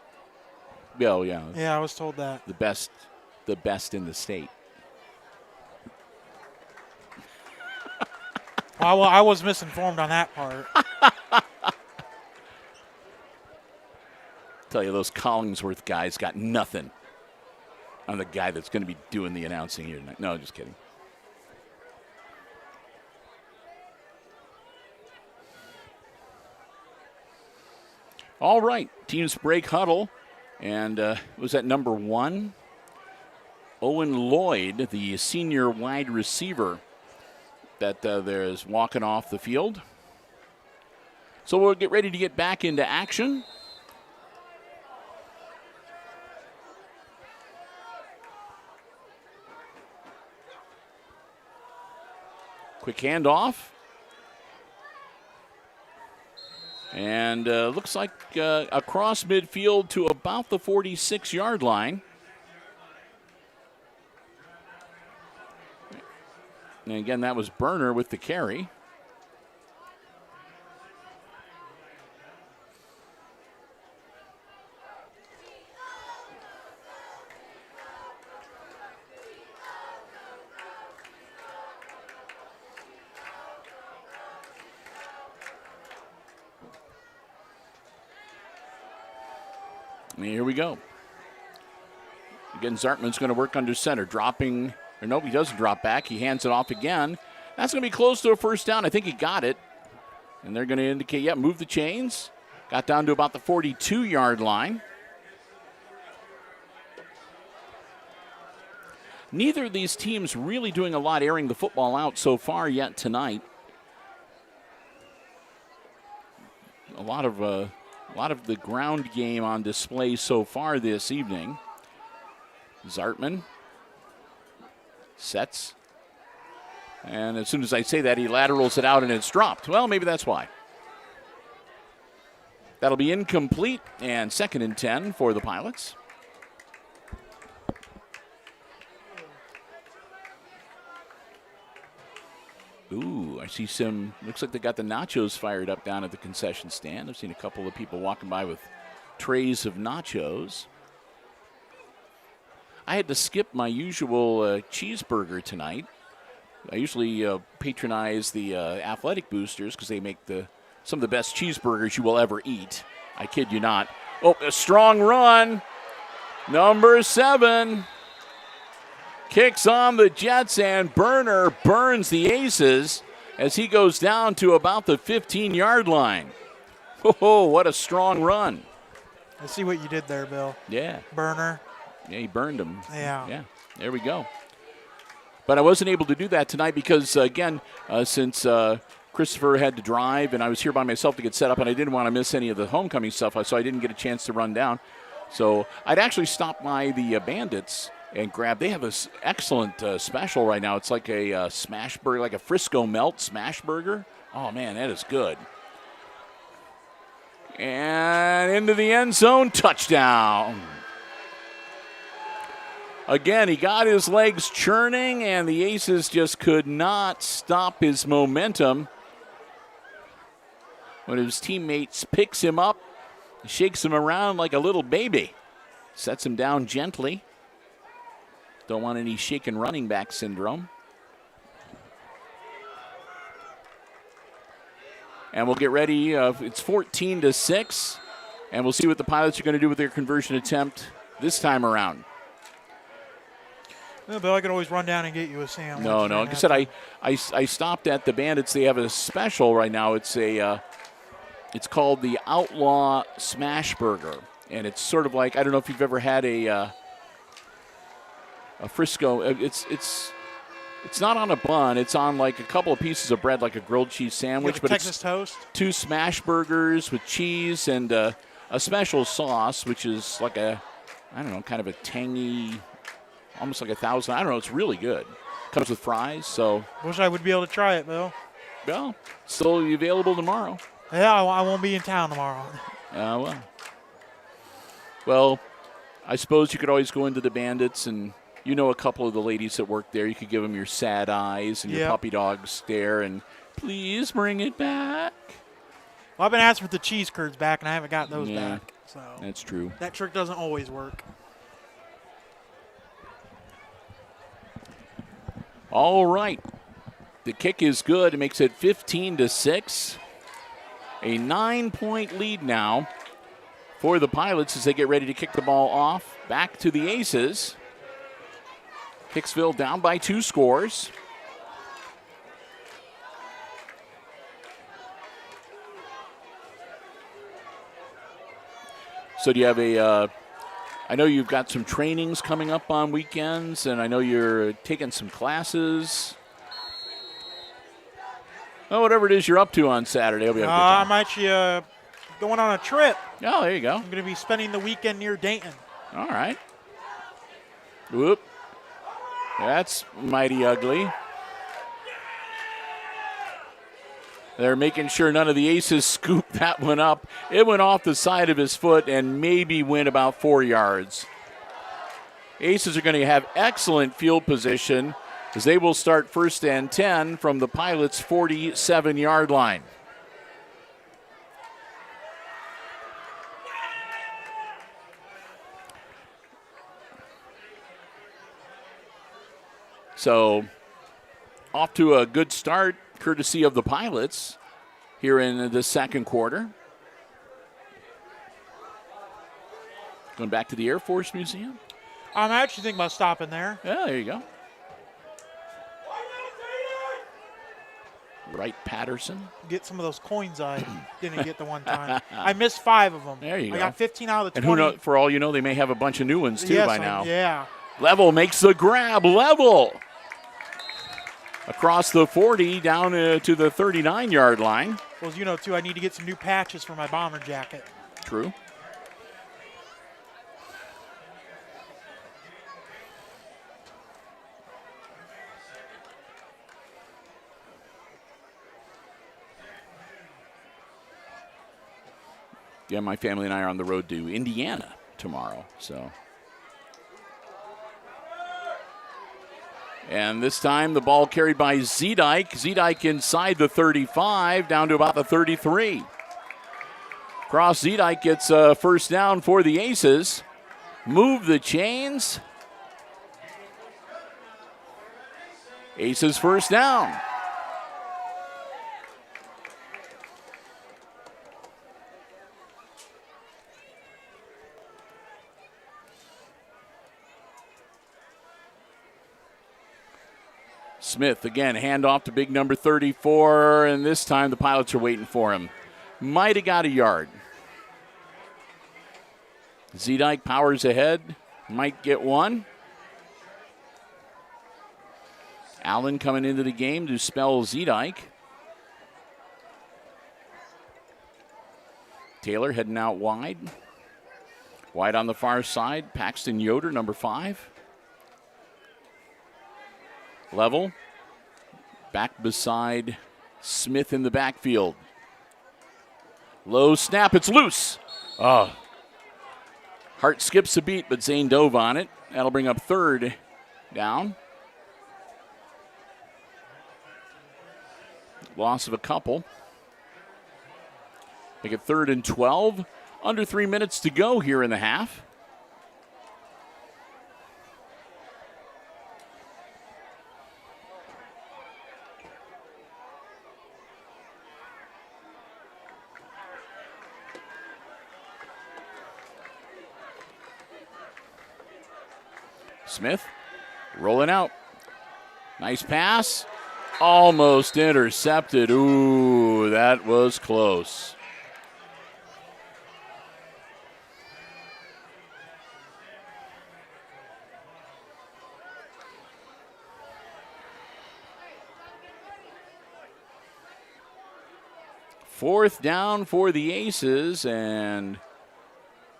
Oh, yeah. Yeah, I was told that. The best in the state. Well, I was misinformed on that part. Tell you, those Collingsworth guys got nothing on the guy that's going to be doing the announcing here tonight. No, just kidding. All right, teams break huddle. And was that number 1? Owen Lloyd, the senior wide receiver that there is walking off the field. So we'll get ready to get back into action. Quick handoff. And looks like across midfield to about the 46-yard line. And again, that was Berner with the carry. And here we go. Again, Zartman's going to work under center, dropping, or no, he doesn't drop back. He hands it off again. That's going to be close to a first down. I think he got it. And they're going to indicate, yeah, move the chains. Got down to about the 42-yard line. Neither of these teams really doing a lot airing the football out so far yet tonight. A lot of the ground game on display so far this evening. Zartman sets. And as soon as I say that, he laterals it out and it's dropped. Well, maybe that's why. That'll be incomplete and 2nd and 10 for the Pilots. Ooh, I see some, looks like they got the nachos fired up down at the concession stand. I've seen a couple of people walking by with trays of nachos. I had to skip my usual cheeseburger tonight. I usually patronize the Athletic Boosters because they make some of the best cheeseburgers you will ever eat. I kid you not. Oh, a strong run. Number 7 kicks on the Jets, and Berner burns the Aces as he goes down to about the 15-yard line. Oh, what a strong run. I see what you did there, Bill. Yeah. Berner. Yeah, he burned him. Yeah. Yeah, there we go. But I wasn't able to do that tonight because, again, since Christopher had to drive and I was here by myself to get set up, and I didn't want to miss any of the homecoming stuff, so I didn't get a chance to run down. So I'd actually stopped by the Bandits and grab. They have this excellent special right now. It's like a smash burger, like a Frisco Melt smash burger. Oh, man, that is good. And into the end zone, touchdown. Again, he got his legs churning, and the Aces just could not stop his momentum. When his teammates picks him up, shakes him around like a little baby, sets him down gently. Don't want any shaken running back syndrome. And we'll get ready. It's 14-6, and we'll see what the Pilots are going to do with their conversion attempt this time around. Well, Bill, I could always run down and get you a sandwich. No. Like I said, I stopped at the Bandits. They have a special right now. It's called the Outlaw Smash Burger, and it's sort of like, I don't know if you've ever had a Frisco. It's not on a bun. It's on like a couple of pieces of bread, like a grilled cheese sandwich. Like but Texas it's toast. 2 smash burgers with cheese and a special sauce, which is like a, I don't know, kind of a tangy, almost like 1,000. I don't know. It's really good. Comes with fries. So wish I would be able to try it, Bill. Well, still available tomorrow. Yeah, I won't be in town tomorrow. Well, I suppose you could always go into the Bandits, and you know a couple of the ladies that work there. You could give them your sad eyes and your puppy dog stare and please bring it back. Well, I've been asking for the cheese curds back, and I haven't got those back. So that's true. That trick doesn't always work. All right. The kick is good. It makes it 15-6. A 9-point lead now for the Pilots as they get ready to kick the ball off. Back to the Aces. Hicksville down by 2 scores. So do you have I know you've got some trainings coming up on weekends, and I know you're taking some classes. Well, whatever it is you're up to on Saturday, it'll be a good time. I'm actually going on a trip. Oh, there you go. I'm going to be spending the weekend near Dayton. All right. Whoop. That's mighty ugly. They're making sure none of the Aces scoop that one up. It went off the side of his foot and maybe went about 4 yards. Aces are going to have excellent field position as they will start 1st and 10 from the Pilots' 47-yard line. So, off to a good start, courtesy of the Pilots here in the second quarter. Going back to the Air Force Museum. I'm actually thinking about stopping there. Yeah, there you go. Wright Patterson. Get some of those coins I didn't get the one time. I missed 5 of them. There you go. I got 15 out of the 20. And who knows, for all you know, they may have a bunch of new ones too by now. Yeah. Level makes the grab. Level. Across the 40 down to the 39-yard line. Well, as you know, too, I need to get some new patches for my bomber jacket. True. Yeah, my family and I are on the road to Indiana tomorrow, so. And this time the ball carried by Zedike. Zedike inside the 35, down to about the 33. Cross Zedike gets a first down for the Aces. Move the chains. Aces first down. Smith again, handoff to big number 34, and this time the Pilots are waiting for him. Might have got a yard. Zedike powers ahead, might get one. Allen coming into the game to spell Zedike. Taylor heading out wide. Wide on the far side, Paxton Yoder, number 5. Level. Back beside Smith in the backfield. Low snap. It's loose. Oh. Hart skips a beat, but Zane dove on it. That'll bring up third down. Loss of a couple. Make it 3rd and 12. Under 3 minutes to go here in the half. Smith rolling out. Nice pass. Almost intercepted. Ooh, that was close. Fourth down for the Aces, and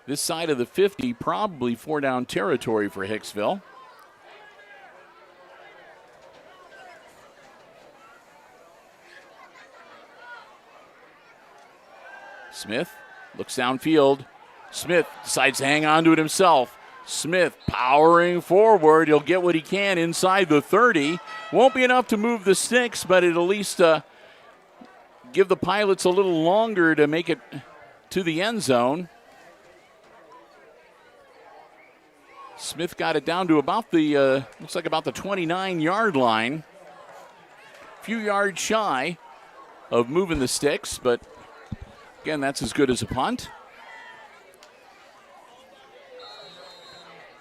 this side of the 50, probably 4-down territory for Hicksville. Smith looks downfield. Smith decides to hang on to it himself. Smith powering forward. He'll get what he can inside the 30. Won't be enough to move the sticks, but it'll at least give the Pilots a little longer to make it to the end zone. Smith got it down to about the, looks like about the 29-yard line. A few yards shy of moving the sticks, but again, that's as good as a punt.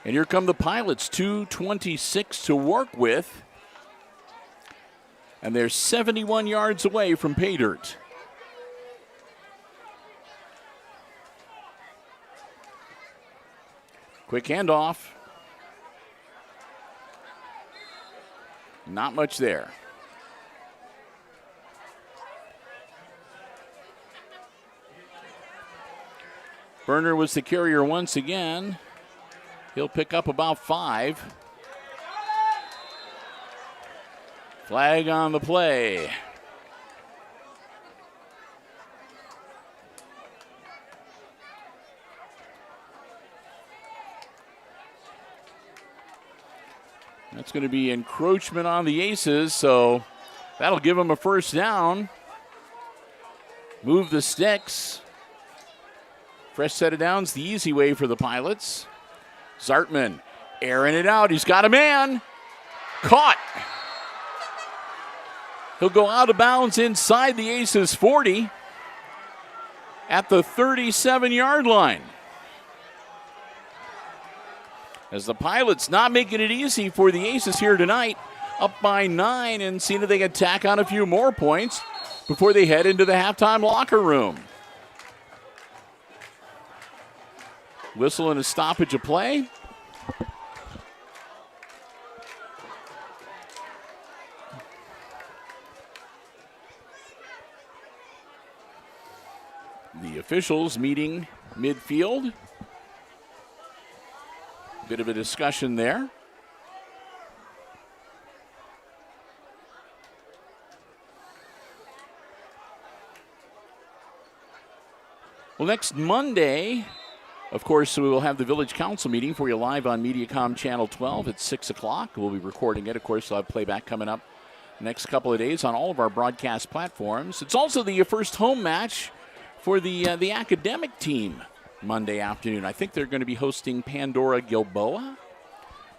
And here come the Pilots, 2:26 to work with. And they're 71 yards away from pay dirt. Quick handoff. Not much there. Berner was the carrier once again. He'll pick up about 5. Flag on the play. That's going to be encroachment on the Aces, so that'll give them a first down. Move the sticks. Fresh set of downs, the easy way for the Pilots. Zartman airing it out. He's got a man. Caught. He'll go out of bounds inside the Aces 40 at the 37-yard line. As the Pilots not making it easy for the Aces here tonight, up by 9 and seeing if they can tack on a few more points before they head into the halftime locker room. Whistle and a stoppage of play. The officials meeting midfield. Bit of a discussion there. Well, next Monday, of course, we will have the Village Council meeting for you live on Mediacom Channel 12 at 6 o'clock. We'll be recording it. Of course, we'll have playback coming up the next couple of days on all of our broadcast platforms. It's also the first home match for the academic team Monday afternoon. I think they're going to be hosting Pandora Gilboa.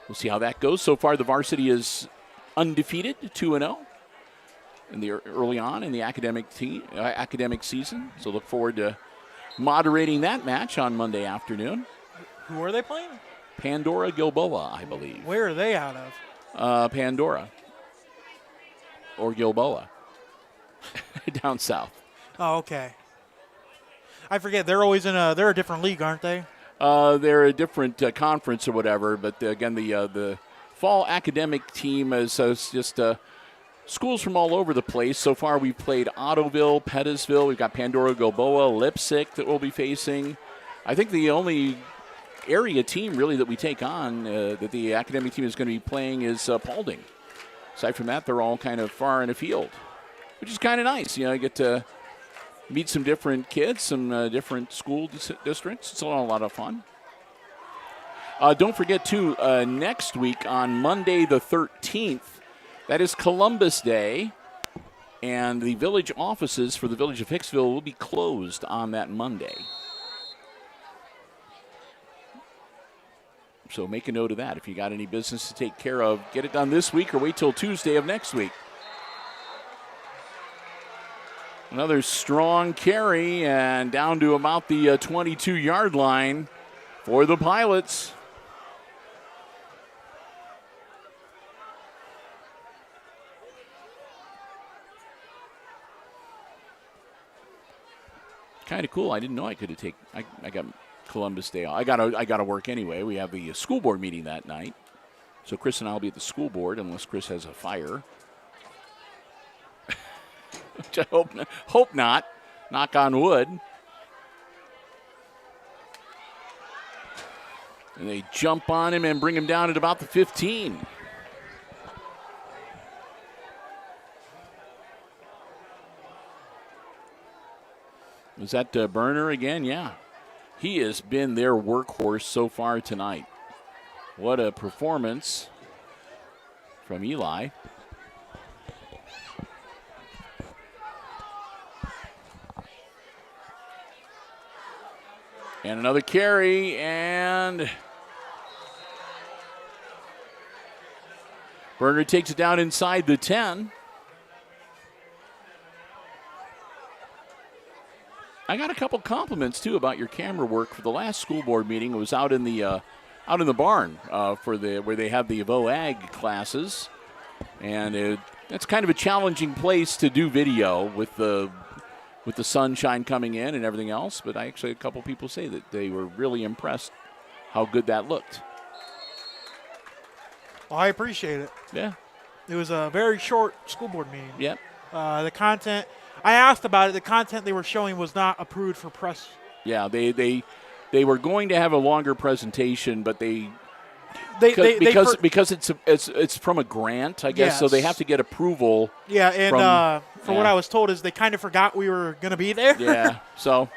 We'll see how that goes. So far, the varsity is undefeated, 2-0 early on in the academic season. So look forward to moderating that match on Monday afternoon. Who are they playing? Pandora Gilboa, I believe. Where are they out of? Pandora. Or Gilboa. Down south. Oh, okay. I forget. They're always they're a different league, aren't they? They're a different conference or whatever. But again, the fall academic team is just schools from all over the place. So far, we've played Ottoville, Pettisville. We've got Pandora Gilboa, Lipsick that we'll be facing. I think the only area team really that we take on that the academic team is going to be playing is Paulding. Aside from that, they're all kind of far in the field, which is kind of nice. You get to meet some different kids, some different school districts. It's a lot of fun. Don't forget, too, next week on Monday the 13th, that is Columbus Day, and the village offices for the village of Hicksville will be closed on that Monday. So make a note of that. If you got any business to take care of, get it done this week or wait till Tuesday of next week. Another strong carry and down to about the 22-yard line for the Pilots. Kind of cool. I didn't know I could take. I got Columbus Day off. I got to work anyway. We have the school board meeting that night, so Chris and I will be at the school board unless Chris has a fire. Which I hope not. Knock on wood. And they jump on him and bring him down at about the 15. Was that Burner again? Yeah. He has been their workhorse so far tonight. What a performance from Eli. And another carry, and Burner takes it down inside the 10. I got a couple compliments too about your camera work for the last school board meeting. It was out in the barn where they have the VOAG classes, and that's kind of a challenging place to do video with the sunshine coming in and everything else. But I actually had a couple people say that they were really impressed how good that looked. Well, I appreciate it. Yeah, it was a very short school board meeting. Yep. The content. I asked about it. The content they were showing was not approved for press. Yeah, they were going to have a longer presentation, but because it's from a grant, I guess, yes. So they have to get approval. Yeah, and from what I was told is they kind of forgot we were going to be there. Yeah, so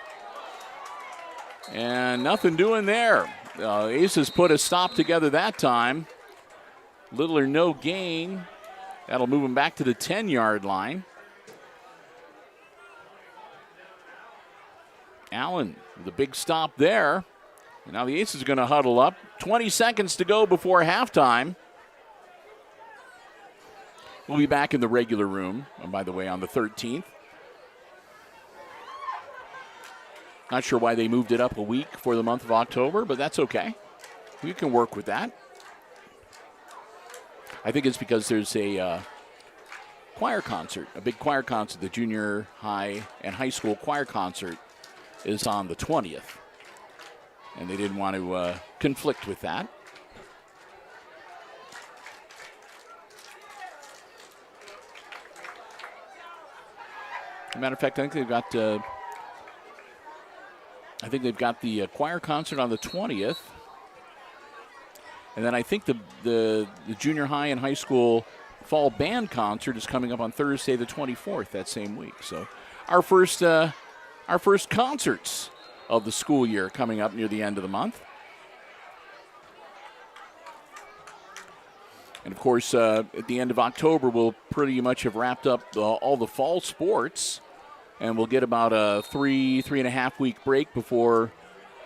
and nothing doing there. Aces put a stop together that time. Little or no gain. That'll move them back to the 10-yard line. Allen with a big stop there. And now the Aces are going to huddle up. 20 seconds to go before halftime. We'll be back in the regular room, by the way, on the 13th. Not sure why they moved it up a week for the month of October, but that's okay. We can work with that. I think it's because there's a choir concert, a big choir concert. The junior high and high school choir concert is on the 20th. And they didn't want to conflict with that. As a matter of fact, I think they've got the choir concert on the 20th. And then I think the junior high and high school fall band concert is coming up on Thursday the 24th that same week. So our first concerts of the school year coming up near the end of the month. And, of course, at the end of October, we'll pretty much have wrapped up all the fall sports, and we'll get about a 3.5 week break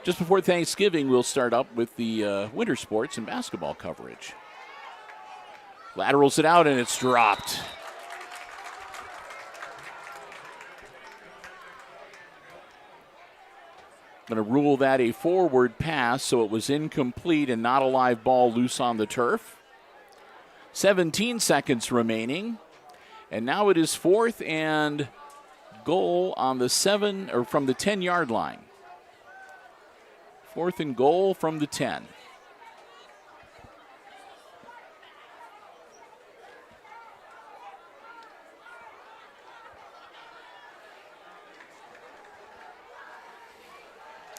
just before Thanksgiving. We'll start up with the winter sports and basketball coverage. Laterals it out, and it's dropped. Going to rule that a forward pass, so it was incomplete and not a live ball loose on the turf. 17 seconds remaining, and now it is 4th and goal on the from the 10-yard line. 4th and goal from the 10.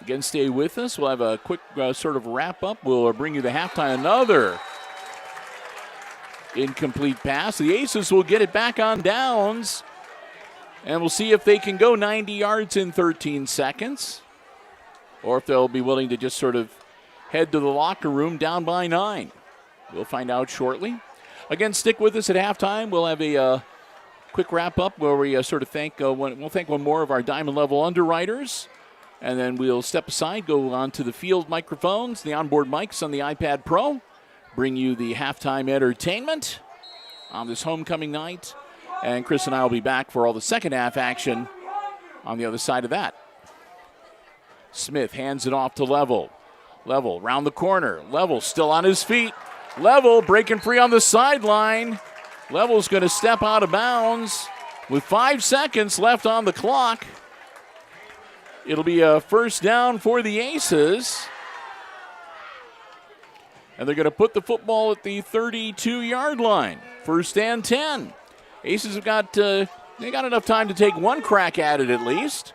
Again, stay with us. We'll have a quick sort of wrap-up. We'll bring you the halftime. Another Incomplete pass. The Aces will get it back on downs. And we'll see if they can go 90 yards in 13 seconds. Or if they'll be willing to just sort of head to the locker room down by 9. We'll find out shortly. Again, stick with us at halftime. We'll have a quick wrap-up where we sort of thank one more of our Diamond Level underwriters. And then we'll step aside, go on to the field microphones, the onboard mics on the iPad Pro. Bring you the halftime entertainment on this homecoming night. And Chris and I will be back for all the second half action on the other side of that. Smith hands it off to Level. Level round the corner. Level still on his feet. Level breaking free on the sideline. Level's going to step out of bounds with 5 seconds left on the clock. It'll be a first down for the Aces. And they're going to put the football at the 32-yard line. First and 10. Aces have got enough time to take one crack at it at least.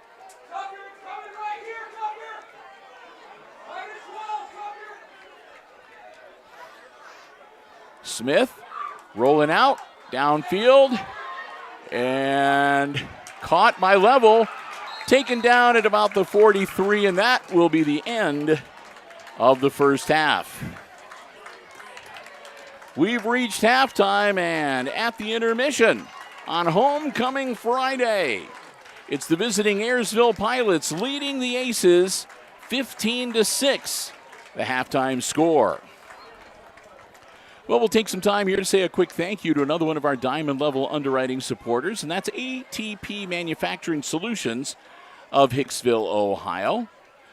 Smith rolling out, downfield, and caught by Level. Taken down at about the 43, and that will be the end of the first half. We've reached halftime, and at the intermission on Homecoming Friday, it's the visiting Ayersville Pilots leading the Aces 15-6, the halftime score. Well, we'll take some time here to say a quick thank you to another one of our Diamond Level underwriting supporters, and that's ATP Manufacturing Solutions of Hicksville, Ohio.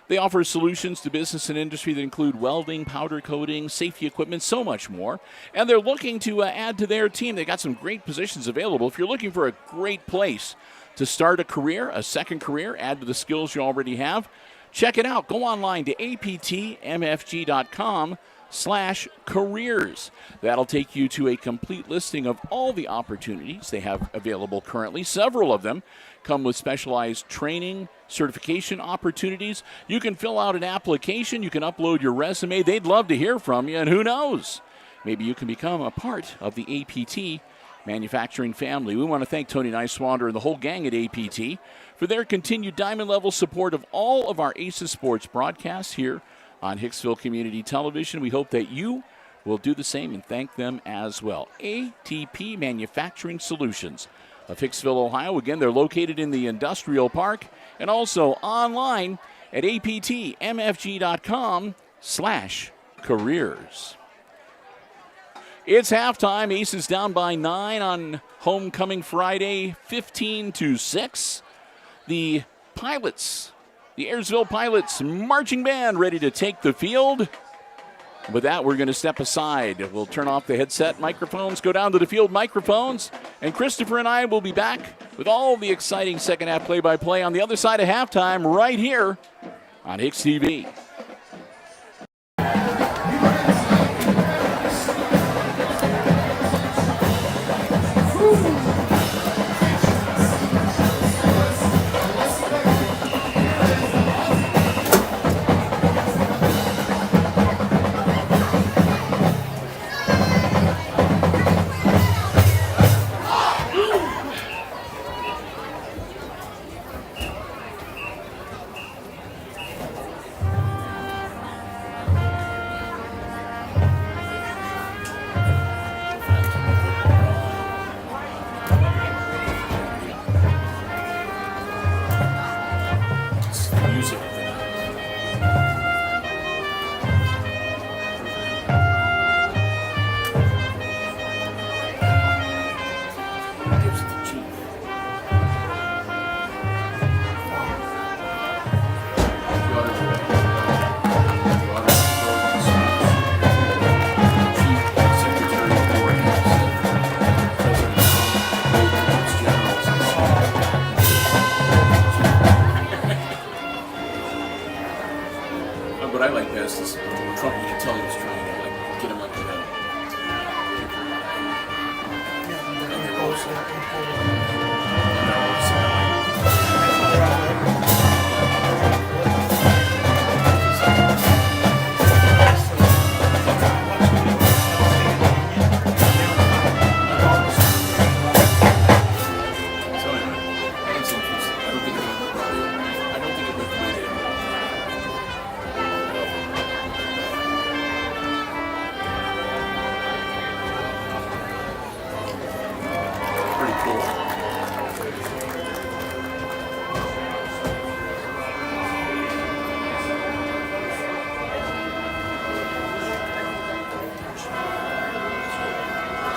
They offer solutions to business and industry that include welding, powder coating, safety equipment, so much more. And they're looking to add to their team. They've got some great positions available. If you're looking for a great place to start a career, a second career, add to the skills you already have, check it out. Go online to aptmfg.com/careers. That'll take you to a complete listing of all the opportunities they have available currently. Several of them come with specialized training, certification opportunities. You can fill out an application. You can upload your resume. They'd love to hear from you, and who knows? Maybe you can become a part of the APT manufacturing family. We want to thank Tony Niswander and the whole gang at APT for their continued Diamond Level support of all of our Aces Sports broadcasts here on Hicksville Community Television. We hope that you will do the same and thank them as well. ATP Manufacturing Solutions of Hicksville, Ohio. Again, they're located in the Industrial Park and also online at aptmfg.com/careers. It's halftime. Aces down by 9 on Homecoming Friday, 15-6. The Pilots, the Ayersville Pilots marching band ready to take the field. With that, we're going to step aside. We'll turn off the headset microphones, go down to the field microphones, and Christopher and I will be back with all the exciting second half play-by-play on the other side of halftime right here on HIX-TV.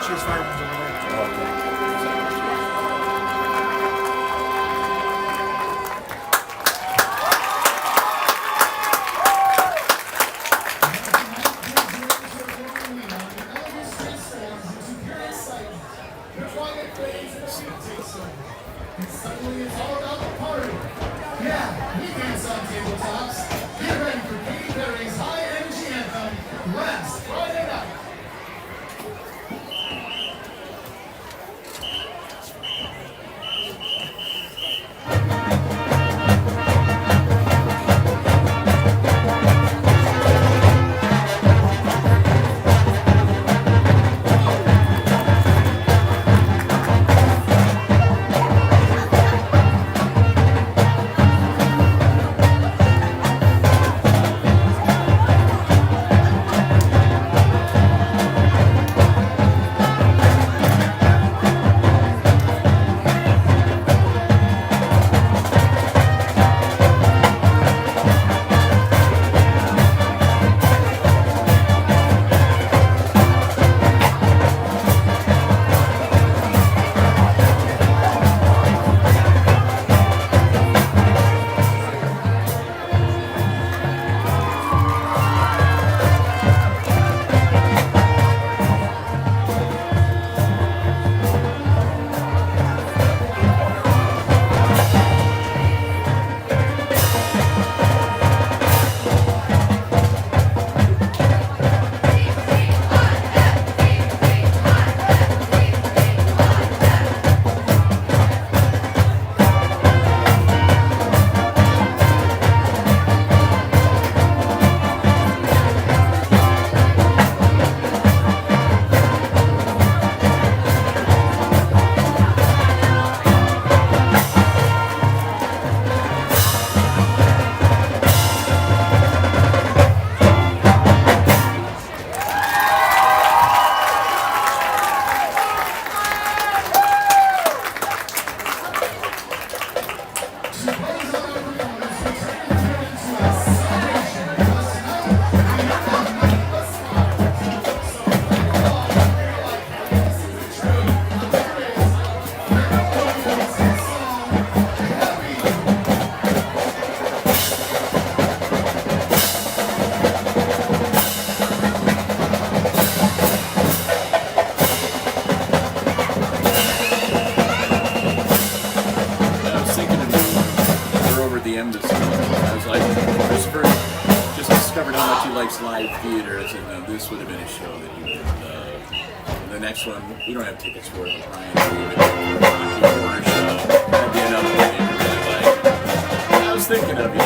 She has firearms over there. Suddenly it's all about the party. Yeah, we dance on tabletops. Get ready for Katy Perry's high energy anthem, Last Friday Night. Live theaters, and this would have been a show that you would love. The next one, we don't have tickets for it, Brian. Horror show. That'd be another one you really like. I was thinking of you.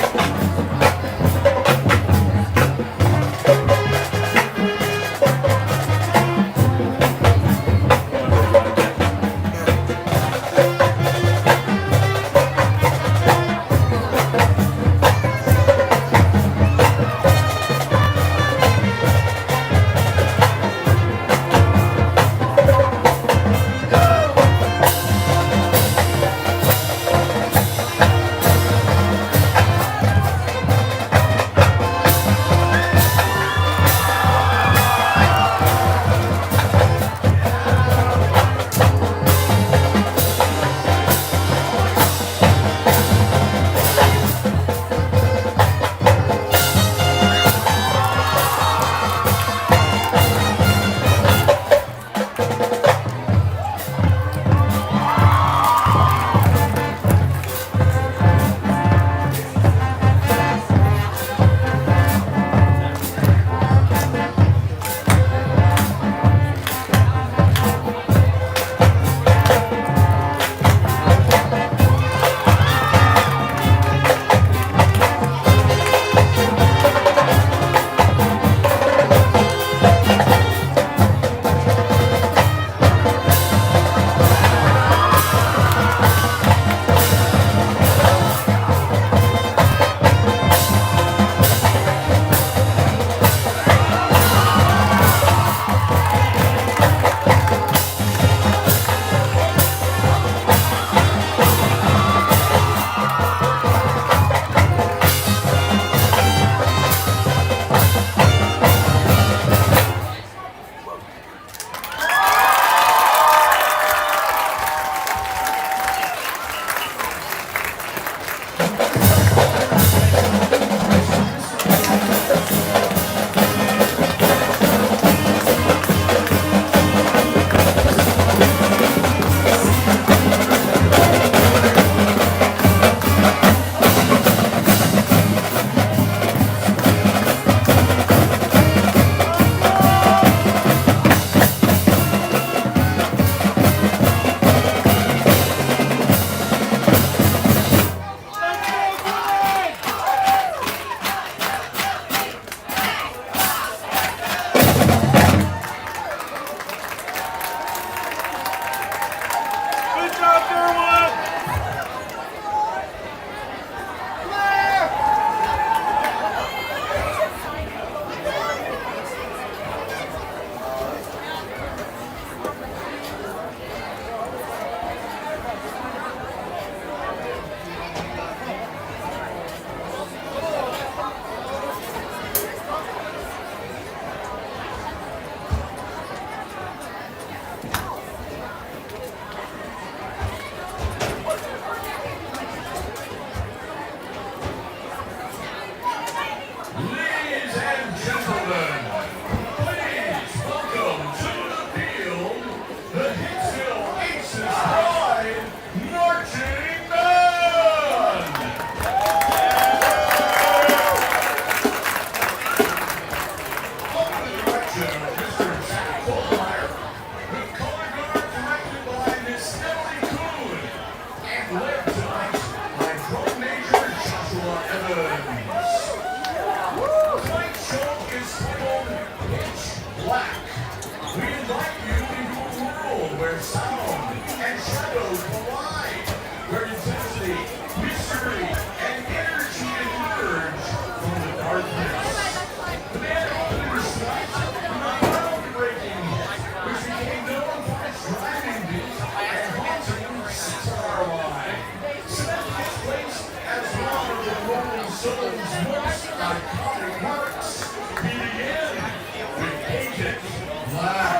flag.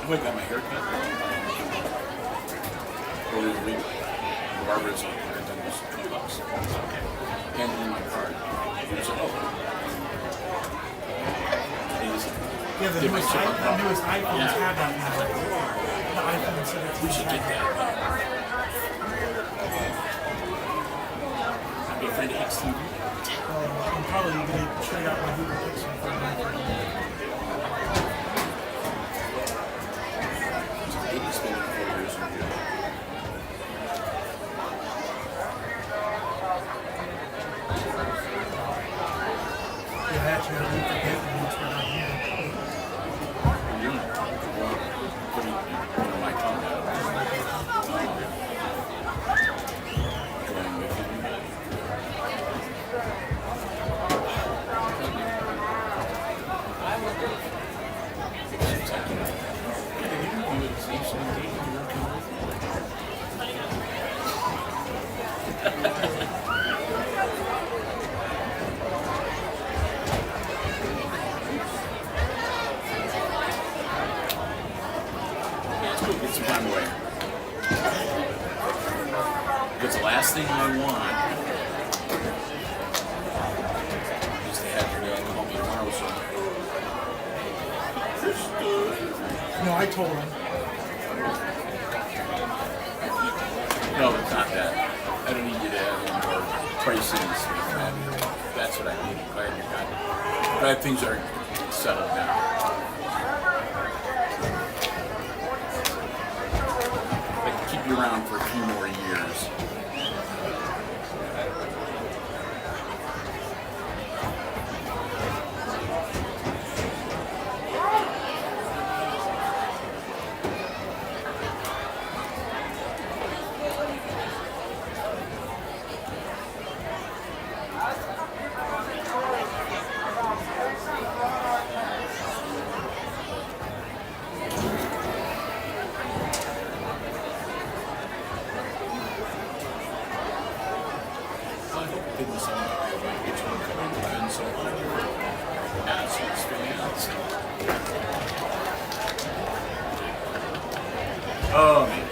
went and got my hair cut earlier in the week. The barber is like, "I've done this $20." Handed in my card. He was like, "Oh." He just Yeah, the did my newest, check. the newest iPhones Yeah. have that now. The iPhone 17. We should get that. I'd be a friend of HIX-TV. I'm probably going to trade out my Google Pixel for an iPhone. It's been 4 years from here. Yeah, I actually got to look at that one once we're done here. I'm doing it. Well, putting my tongue out. Going with him. Get some time away. Because the last thing I want is to have your dad call me tomorrow. No, I told him. No, it's not that. I don't need you to have any more prices. That's what I need. Glad things are settled down. Keep you around for a few more years. Oh, man.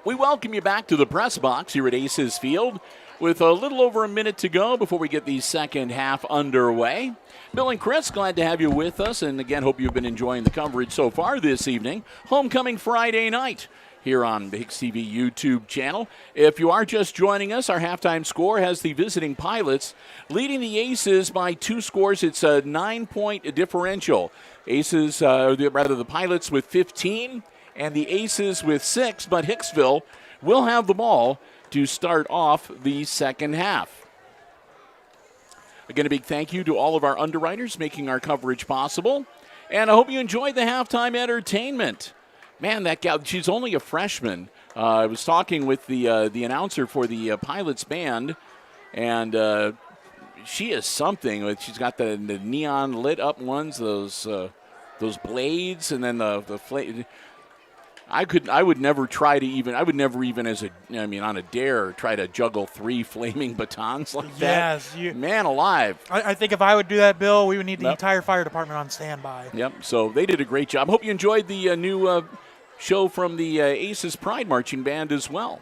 We welcome you back to the press box here at Aces Field with a little over a minute to go before we get the second half underway. Bill and Chris, glad to have you with us, and again, hope you've been enjoying the coverage so far this evening. Homecoming Friday night here on the HIX-TV YouTube channel. If you are just joining us, our halftime score has the visiting Pilots leading the Aces by 2 scores. It's a 9-point differential. Aces, the Pilots with 15 and the Aces with 6, but Hicksville will have the ball to start off the second half. Again, a big thank you to all of our underwriters making our coverage possible. And I hope you enjoyed the halftime entertainment. Man, that gal, she's only a freshman. I was talking with the announcer for the Pilots band, and she is something. She's got the neon lit up ones, those blades, and then the flame. I would never even on a dare try to juggle 3 flaming batons like that. Yes. Man alive. I think if I would do that, Bill, we would need the entire fire department on standby. Yep, so they did a great job. Hope you enjoyed the new show from the Aces Pride Marching Band as well.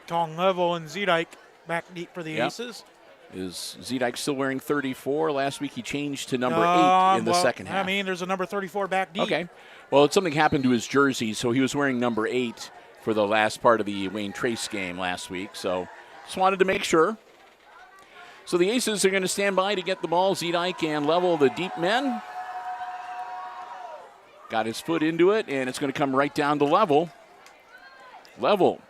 Tong Level and Zedike back deep for the Aces. Is Zedike still wearing 34? Last week he changed to number 8 in the second half. I mean, there's a number 34 back deep. Okay. Well, something happened to his jersey, so he was wearing number 8 for the last part of the Wayne Trace game last week. So just wanted to make sure. So the Aces are going to stand by to get the ball. Zedike and Level, the deep men. Got his foot into it, and it's going to come right down to Level. Level.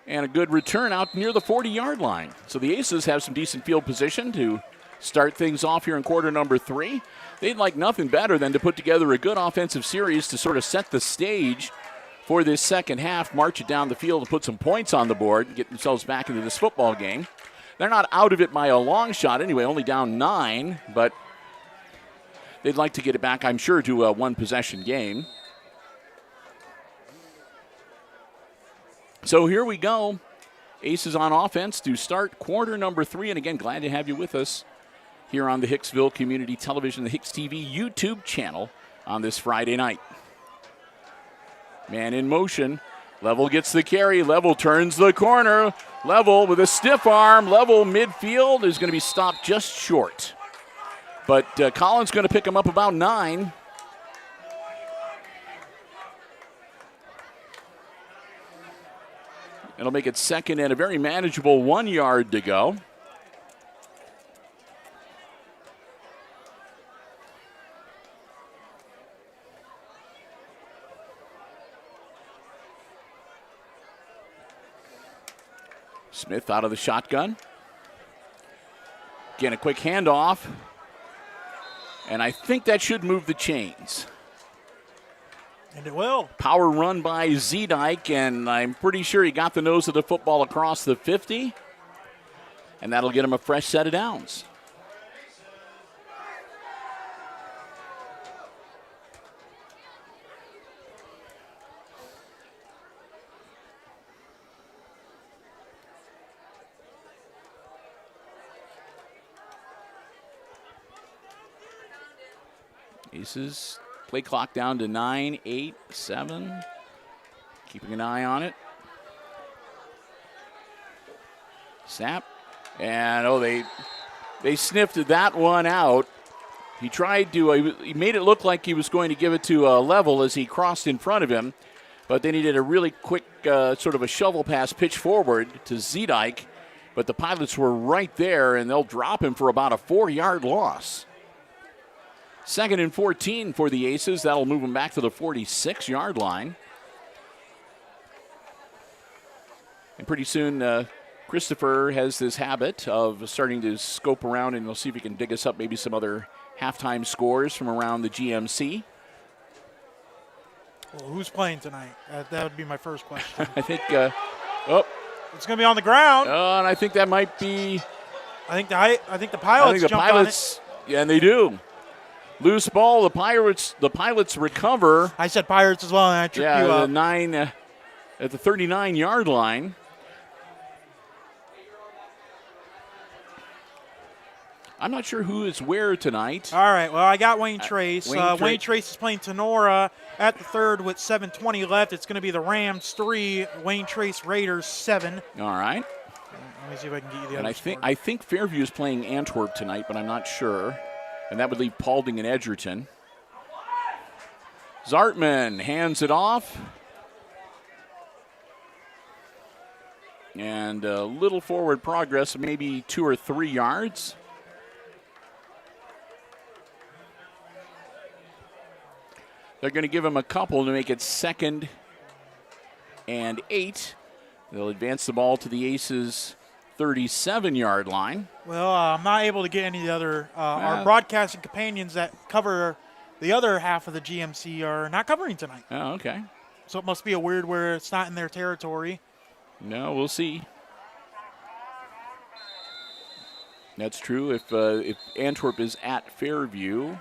And a good return out near the 40-yard line. So the Aces have some decent field position to start things off here in quarter number 3. They'd like nothing better than to put together a good offensive series to sort of set the stage for this second half, march it down the field and put some points on the board and get themselves back into this football game. They're not out of it by a long shot anyway, only down 9, but they'd like to get it back, I'm sure, to a one-possession game. So here we go. Aces on offense to start quarter number 3. And again, glad to have you with us here on the Hicksville Community Television, the HIX-TV YouTube channel on this Friday night. Man in motion. Level gets the carry. Level turns the corner. Level with a stiff arm. Level midfield is going to be stopped just short. But Collins going to pick him up about 9. It'll make it second and a very manageable 1 yard to go. Smith out of the shotgun. Again, a quick handoff. And I think that should move the chains. And it will. Power run by Zedike, and I'm pretty sure he got the nose of the football across the 50. And that'll get him a fresh set of downs. Aces. Play clock down to 9, 8, 7. Keeping an eye on it. Snap. And, they sniffed that one out. He tried to, he made it look like he was going to give it to Level as he crossed in front of him. But then he did a really quick sort of a shovel pass pitch forward to Zedike. But the Pilots were right there, and they'll drop him for about a 4-yard loss. Second and 14 for the Aces. That'll move them back to the 46-yard line. And pretty soon, Christopher has this habit of starting to scope around, and we'll see if he can dig us up maybe some other halftime scores from around the GMC. Well, who's playing tonight? That would be my first question. I think, it's going to be on the ground. And I think that might be. I think the Pilots jumped on it. Yeah, and they do. Loose ball. The Pilots recover. I said Pirates as well, and I tripped you up. At the 39-yard line. I'm not sure who is where tonight. All right, well, I got Wayne Trace. Wayne Trace is playing Tenora at the 3rd with 7:20 left. It's going to be the Rams 3, Wayne Trace Raiders 7. All right. Let me see if I can get you the and other I think Fairview is playing Antwerp tonight, but I'm not sure. And that would leave Paulding and Edgerton. Zartman hands it off. And a little forward progress, maybe 2 or 3 yards. They're going to give him a couple to make it 2nd and 8. They'll advance the ball to the Aces' 37-yard line. Well, I'm not able to get any of the other. Our broadcasting companions that cover the other half of the GMC are not covering tonight. Oh, okay. So it must be a weird where it's not in their territory. No, we'll see. That's true. If Antwerp is at Fairview,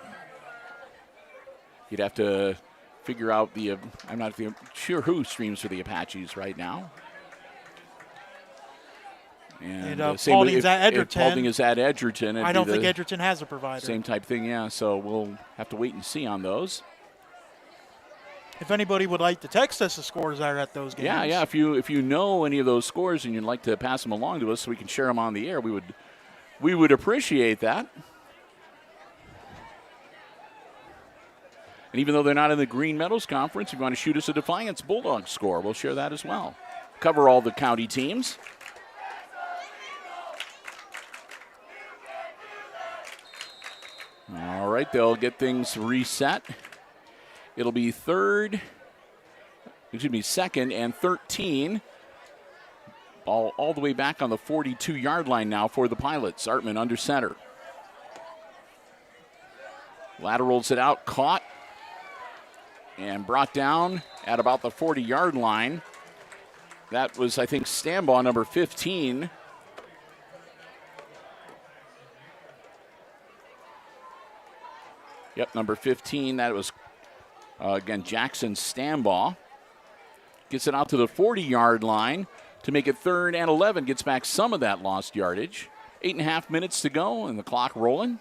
you'd have to figure out I'm not sure who streams for the Apaches right now. And Paulding's at Edgerton. Paulding is at Edgerton. I don't think Edgerton has a provider. Same type thing, yeah. So we'll have to wait and see on those. If anybody would like to text us the scores that are at those games. Yeah. If you know any of those scores and you'd like to pass them along to us so we can share them on the air, we would appreciate that. And even though they're not in the Green Meadows Conference, if you want to shoot us a Defiance Bulldogs score, we'll share that as well. Cover all the county teams. All right, they'll get things reset. It'll be 2nd and 13. Ball all the way back on the 42-yard line now for the Pilots. Zartman under center. Laterals it out, caught, and brought down at about the 40-yard line. That was, I think, stand ball number 15. Yep, number 15. That was, again, Jackson Stambaugh. Gets it out to the 40-yard line to make it 3rd and 11. Gets back some of that lost yardage. 8.5 minutes to go and the clock rolling.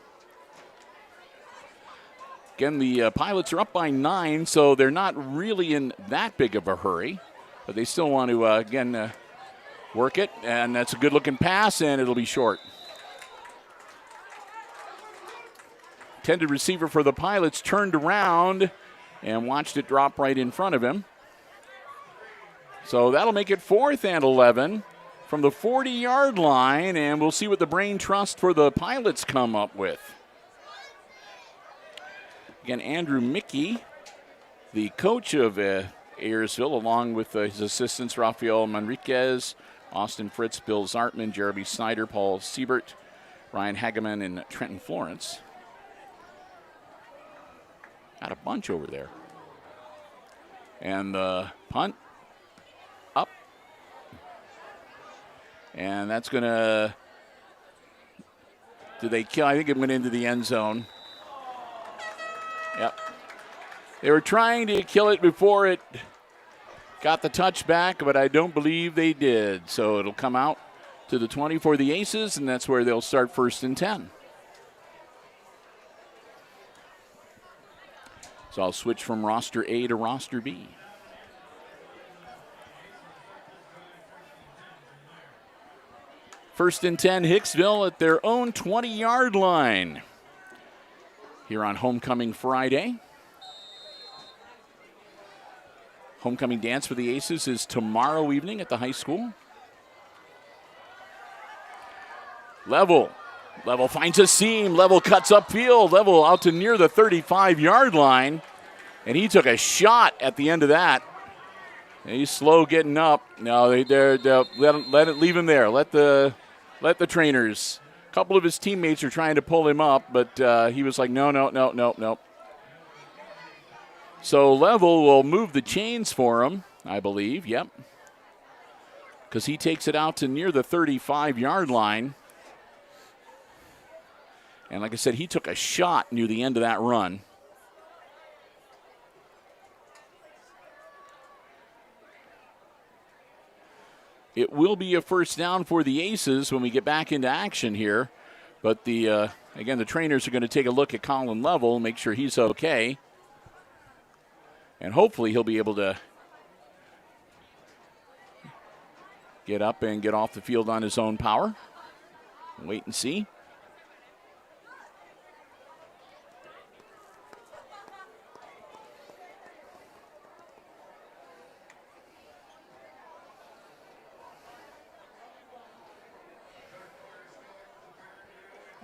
Again, the Pilots are up by 9, so they're not really in that big of a hurry. But they still want to, again, work it. And that's a good-looking pass, and it'll be short. Intended receiver for the Pilots turned around and watched it drop right in front of him. So that'll make it 4th and 11 from the 40-yard line, and we'll see what the brain trust for the Pilots come up with. Again, Andrew Mickey, the coach of Ayersville, along with his assistants, Rafael Manriquez, Austin Fritz, Bill Zartman, Jeremy Snyder, Paul Siebert, Ryan Hageman, and Trenton Florence. Got a bunch over there. And the punt up. And that's going to, did they kill? I think it went into the end zone. Yep. They were trying to kill it before it got the touchback, but I don't believe they did. So it'll come out to the 20 for the Aces, and that's where they'll start 1st and 10. So I'll switch from roster A to roster B. First and 10, Hicksville at their own 20-yard line here on Homecoming Friday. Homecoming dance for the Aces is tomorrow evening at the high school. Level finds a seam. Level cuts upfield. Level out to near the 35-yard line. And he took a shot at the end of that. And he's slow getting up. No, they'll leave him there. Let the trainers. A couple of his teammates are trying to pull him up, but he was like, no. So Level will move the chains for him, I believe. Yep. Because he takes it out to near the 35-yard line. And like I said, he took a shot near the end of that run. It will be a first down for the Aces when we get back into action here. But again, the trainers are going to take a look at Colin Level, make sure he's okay. And hopefully he'll be able to get up and get off the field on his own power. Wait and see.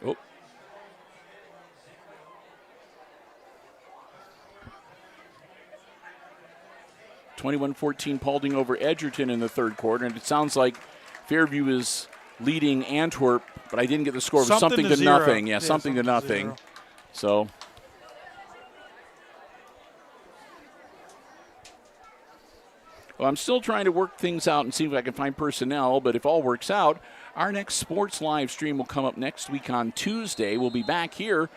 Oh. (21-14) Paulding over Edgerton in the third quarter, and it sounds like Fairview is leading Antwerp, but I didn't get the score. It was something to nothing. Yeah, something to nothing. 0. So. Well, I'm still trying to work things out and see if I can find personnel, but if all works out, our next sports live stream will come up next week on Tuesday. We'll be back here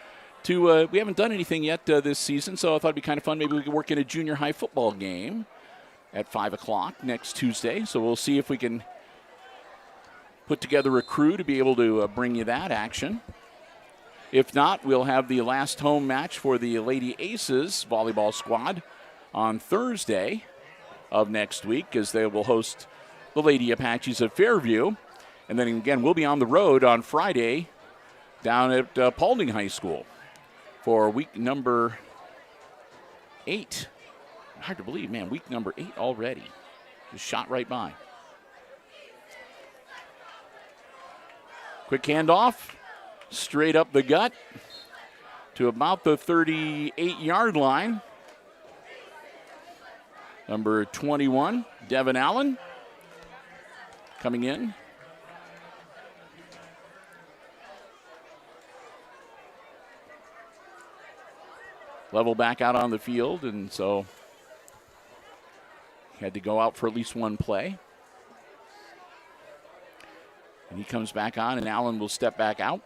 to, we haven't done anything yet this season, so I thought it'd be kind of fun. Maybe we could work in a junior high football game at 5 o'clock next Tuesday. So we'll see if we can put together a crew to be able to bring you that action. If not, we'll have the last home match for the Lady Aces volleyball squad on Thursday of next week, as they will host the Lady Apaches of Fairview. And then again, we'll be on the road on Friday down at Paulding High School for week number 8. Hard to believe, man, week number 8 already. Just shot right by. Quick handoff, straight up the gut to about the 38-yard line. Number 21, Devin Allen, coming in. Level back out on the field, and so he had to go out for at least one play. And he comes back on, and Allen will step back out.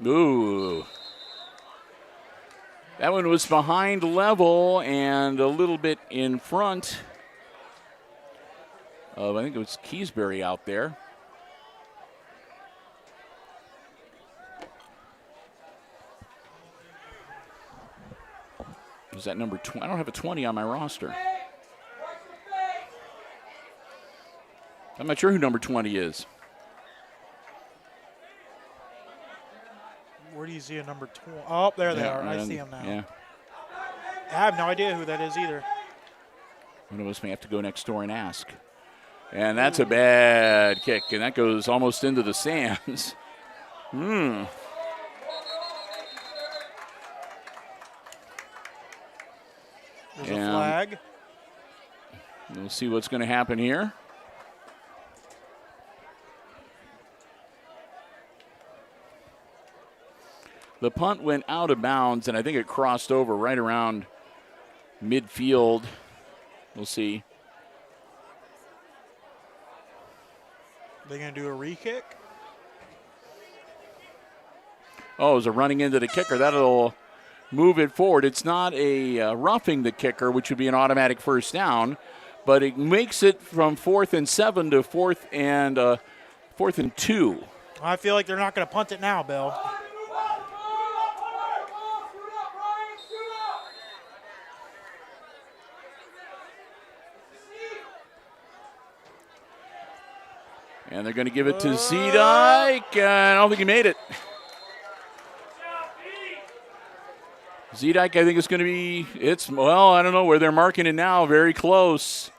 Ooh. That one was behind level and a little bit in front of, I think it was Keysbury out there. Was that number 20? I don't have a 20 on my roster. I'm not sure who number 20 is. Where do you see a number 20? Oh, there they are. I see them now. Yeah. I have no idea who that is either. One of us may have to go next door and ask. And that's a bad kick, and that goes almost into the stands. There's a flag. We'll see what's going to happen here. The punt went out of bounds, and I think it crossed over right around midfield. We'll see. They're going to do a re-kick? Oh, it was a running into the kicker. That'll move it forward. It's not a roughing the kicker, which would be an automatic first down, but it makes it from 4th and 7 to 4th and 2. I feel like they're not going to punt it now, Bill. And they're going to give it to Zedike. I don't think he made it. Zedike, I think it's going to be, I don't know where they're marking it now. Very close.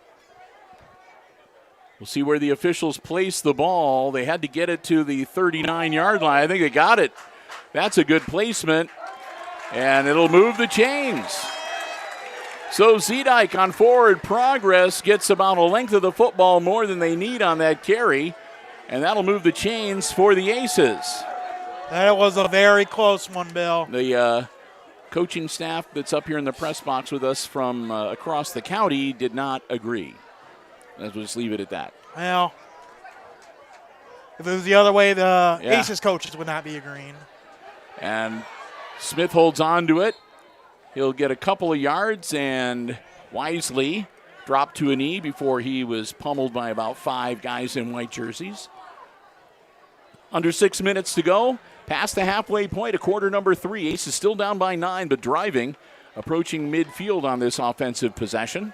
We'll see where the officials place the ball. They had to get it to the 39-yard line. I think they got it. That's a good placement. And it'll move the chains. So Zedike on forward progress gets about a length of the football more than they need on that carry. And that'll move the chains for the Aces. That was a very close one, Bill. The coaching staff that's up here in the press box with us from across the county did not agree. Let's just leave it at that. Well, if it was the other way, the Aces coaches would not be agreeing. And Smith holds on to it. He'll get a couple of yards and wisely dropped to a knee before he was pummeled by about 5 guys in white jerseys. Under 6 minutes to go. Past the halfway point, a quarter number 3. Ace is still down by 9, but driving, approaching midfield on this offensive possession.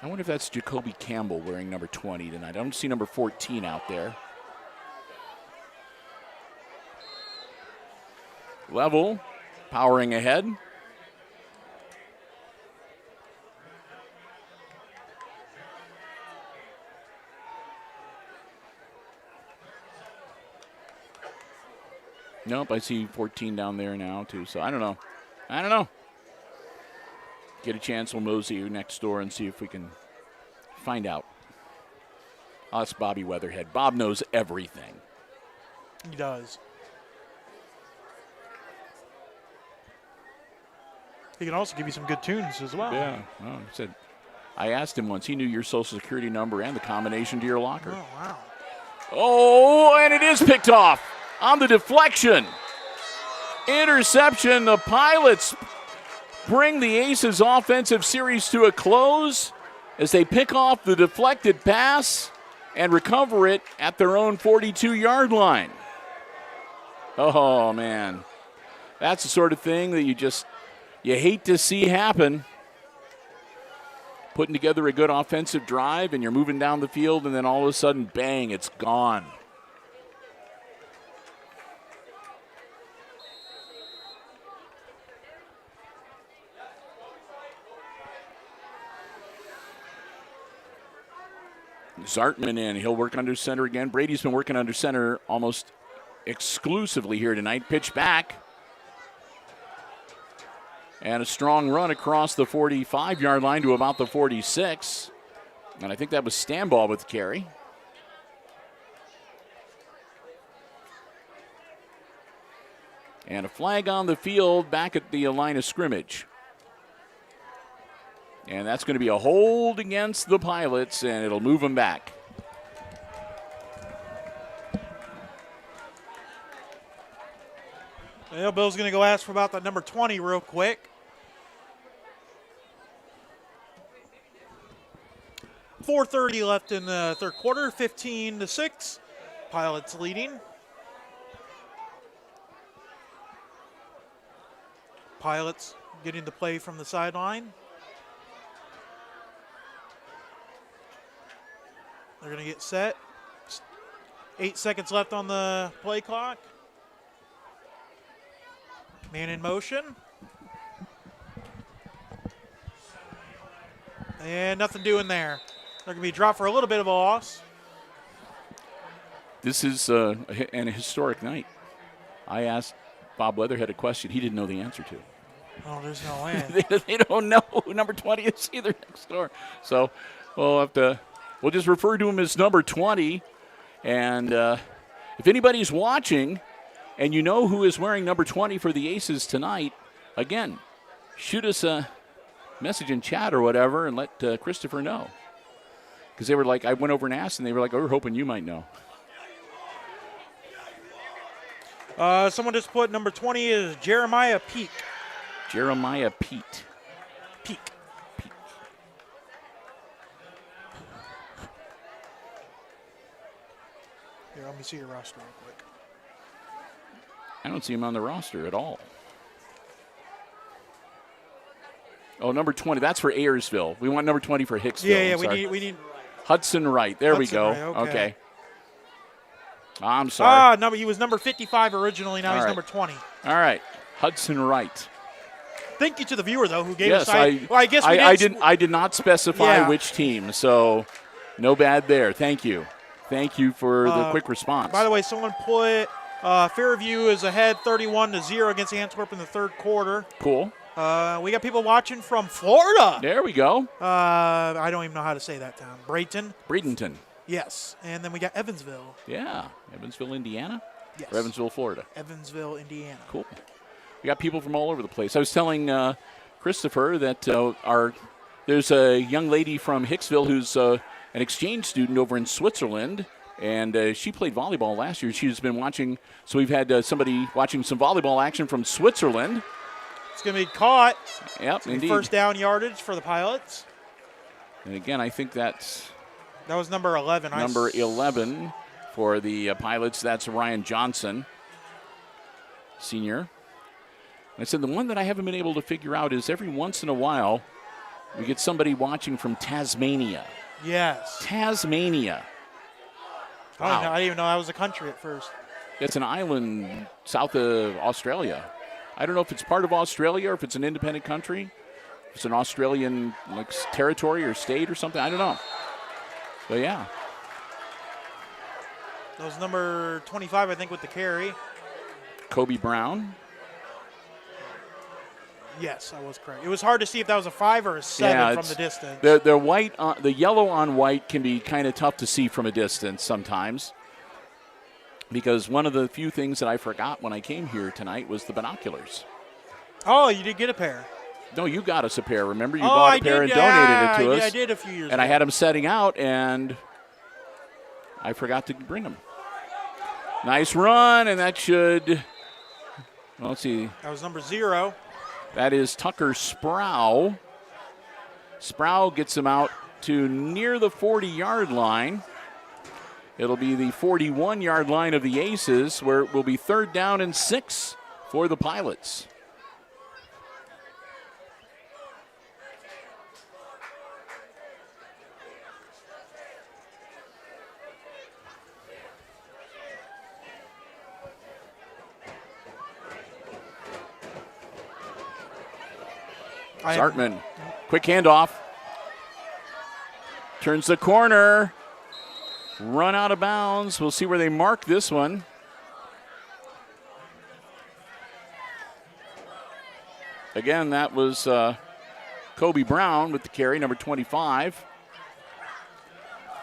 I wonder if that's Jacoby Campbell wearing number 20 tonight. I don't see number 14 out there. Level, powering ahead. Nope, I see 14 down there now too, so I don't know. Get a chance, we'll mosey next door and see if we can find out. I'll ask Bobby Weatherhead. Bob knows everything. He does. He can also give you some good tunes as well. Yeah. Oh, he said, I asked him once. He knew your social security number and the combination to your locker. Oh, wow. Oh, and it is picked off on the deflection. Interception. The Pilots bring the Aces offensive series to a close as they pick off the deflected pass and recover it at their own 42-yard line. Oh, man. That's the sort of thing that you hate to see happen. Putting together a good offensive drive and you're moving down the field and then all of a sudden, bang, it's gone. Zartman in. He'll work under center again. Brady's been working under center almost exclusively here tonight. Pitch back. And a strong run across the 45-yard line to about the 46. And I think that was Stanball with the carry. And a flag on the field back at the line of scrimmage. And that's going to be a hold against the Pilots, and it'll move them back. Well, Bill's going to go ask for about that number 20 real quick. 4:30 left in the third quarter, 15-6. Pilots leading. Pilots getting the play from the sideline. They're going to get set. 8 seconds left on the play clock. Man in motion. And nothing doing there. They're going to be dropped for a little bit of a loss. This is an historic night. I asked Bob Leatherhead a question he didn't know the answer to. Oh, there's no way. They don't know who number 20 is either next door. So we'll just refer to him as number 20. And if anybody's watching and you know who is wearing number 20 for the Aces tonight, again, shoot us a message in chat or whatever and let Christopher know. Because they were like, I went over and asked, and they were like, oh, we're hoping you might know. Someone just put number 20 is Jeremiah Peak. Jeremiah Pete. Peak. Here, let me see your roster real quick. I don't see him on the roster at all. Oh, number 20. That's for Ayersville. We want number 20 for Hicksville. Yeah, we need Hudson Wright. There Hudson we go. Wright, okay. I'm sorry. He was number 55 originally. Now he's number 20. All right. Hudson Wright. Thank you to the viewer, though, who gave us. Yes, I did not specify which team, so no bad there. Thank you. Thank you for the quick response. By the way, someone put Fairview is ahead 31-0 against Antwerp in the third quarter. Cool. We got people watching from Florida. There we go. I don't even know how to say that town. Bradenton. Yes. And then we got Evansville. Yeah. Evansville, Indiana? Yes. Or Evansville, Florida? Evansville, Indiana. Cool. We got people from all over the place. I was telling Christopher that there's a young lady from Hicksville who's an exchange student over in Switzerland, and she played volleyball last year. She's been watching, so we've had somebody watching some volleyball action from Switzerland. It's going to be caught. Yep, indeed. First down yardage for the Pilots. And again, I think that was number 11. Number 11 for the Pilots. That's Ryan Johnson, senior. I said the one that I haven't been able to figure out is every once in a while we get somebody watching from Tasmania. Yes. Tasmania. Wow. I didn't even know that was a country at first. It's an island south of Australia. I don't know if it's part of Australia or if it's an independent country. If it's an Australian territory or state or something. I don't know. But yeah. That was number 25, I think, with the carry. Kobe Brown. Yes, I was correct. It was hard to see if that was a 5 or a 7 from the distance. The white, the yellow on white can be kind of tough to see from a distance sometimes. Because one of the few things that I forgot when I came here tonight was the binoculars. Oh, you did get a pair. No, you got us a pair. Remember, you bought a pair and donated it to us. I did a few years ago. And I had them setting out, and I forgot to bring them. Nice run, and that should. Well, let's see. That was number 0. That is Tucker Sproul. Sproul gets him out to near the 40-yard line. It'll be the 41-yard line of the Aces, where it will be 3rd down and 6 for the Pilots. Zartman, quick handoff. Turns the corner. Run out of bounds. We'll see where they mark this one. Again, that was Kobe Brown with the carry, number 25.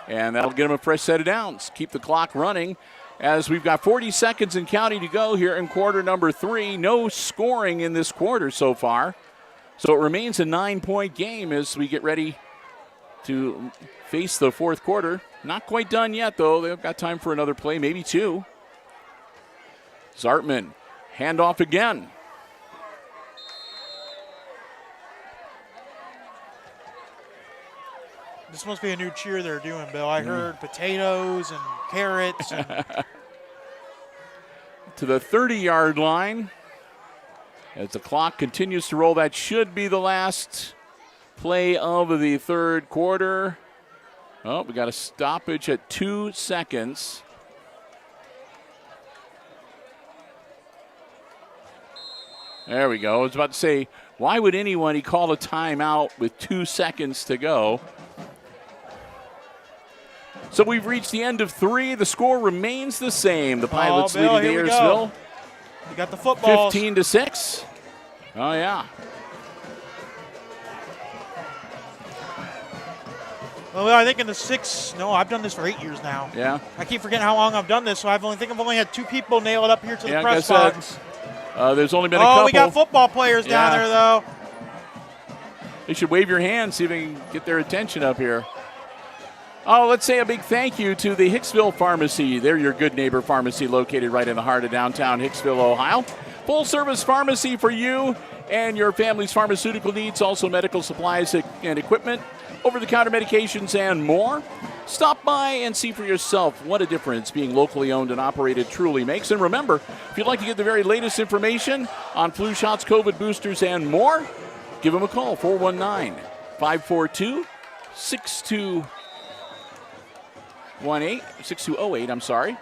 And that'll get him a fresh set of downs. Keep the clock running as we've got 40 seconds and counting to go here in quarter number 3. No scoring in this quarter so far. So it remains a 9-point game as we get ready to face the fourth quarter. Not quite done yet, though. They've got time for another play, maybe two. Zartman, handoff again. This must be a new cheer they're doing, Bill. I heard potatoes and carrots. And to the 30-yard line. As the clock continues to roll, that should be the last play of the third quarter. Oh, we got a stoppage at 2 seconds. There we go. I was about to say, why would anyone call a timeout with 2 seconds to go? So we've reached the end of 3. The score remains the same. The Pilots Bill, leading here we Ayersville. You got the football. 15-6. Oh, yeah. Well, I think in the 6, no, I've done this for 8 years now. Yeah. I keep forgetting how long I've done this, so I've only had 2 people nail it up here to the press box. There's only been a couple. Oh, we got football players down there, though. You should wave your hand, see if we can get their attention up here. Oh, let's say a big thank you to the Hicksville Pharmacy. They're your good neighbor pharmacy located right in the heart of downtown Hicksville, Ohio. Full-service pharmacy for you and your family's pharmaceutical needs, also medical supplies and equipment, over-the-counter medications, and more. Stop by and see for yourself what a difference being locally owned and operated truly makes. And remember, if you'd like to get the very latest information on flu shots, COVID boosters, and more, give them a call, 419-542-6208, I'm sorry.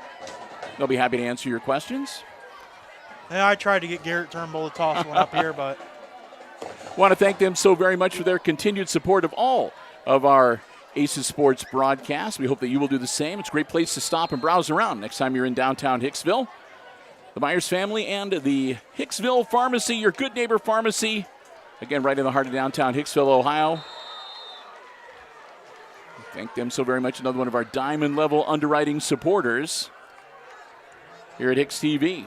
They'll be happy to answer your questions. Yeah, I tried to get Garrett Turnbull to toss one up here, but. Want to thank them so very much for their continued support of all of our Aces Sports broadcasts. We hope that you will do the same. It's a great place to stop and browse around next time you're in downtown Hicksville. The Myers family and the Hicksville Pharmacy, your good neighbor pharmacy. Again, right in the heart of downtown Hicksville, Ohio. Thank them so very much. Another one of our diamond level underwriting supporters here at HIX-TV.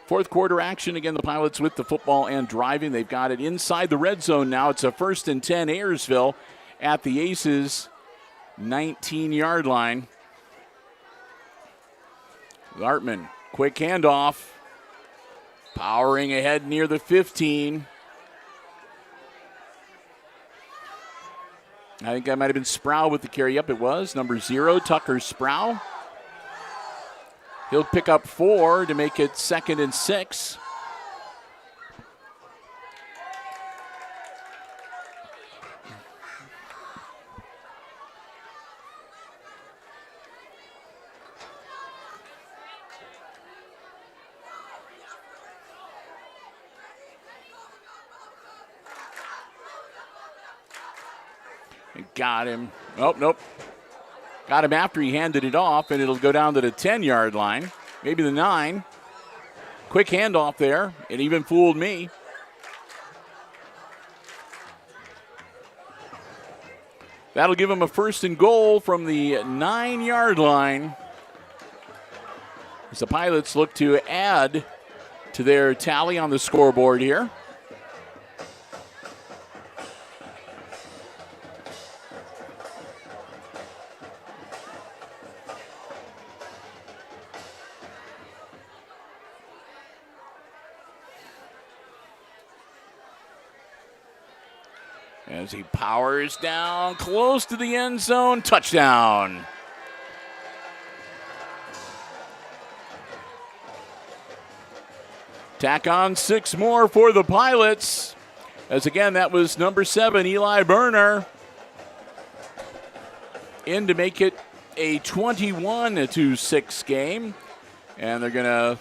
Fourth quarter action. Again, the Pilots with the football and driving. They've got it inside the red zone now. It's a 1st and 10 Ayersville at the Aces 19-yard line. Zartman, quick handoff. Powering ahead near the 15. I think that might have been Sproul with the carry. Yep, it was. Number 0, Tucker Sproul. He'll pick up 4 to make it 2nd and 6. Got him. Oh, nope. Got him after he handed it off, and it'll go down to the 10-yard line, maybe the 9. Quick handoff there. It even fooled me. That'll give him a 1st and goal from the 9-yard line. As the Pilots look to add to their tally on the scoreboard here. As he powers down close to the end zone, touchdown. Tack on 6 more for the Pilots. As again, that was number 7, Eli Berner, in to make it a 21-6 game. And they're going to,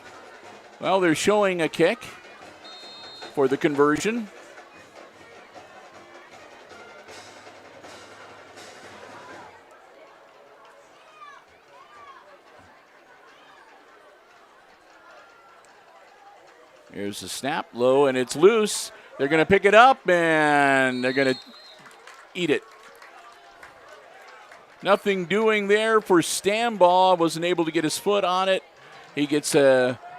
well, they're showing a kick for the conversion. Here's the snap, low, and it's loose. They're going to pick it up, and they're going to eat it. Nothing doing there for Stambaugh. Wasn't able to get his foot on it. He gets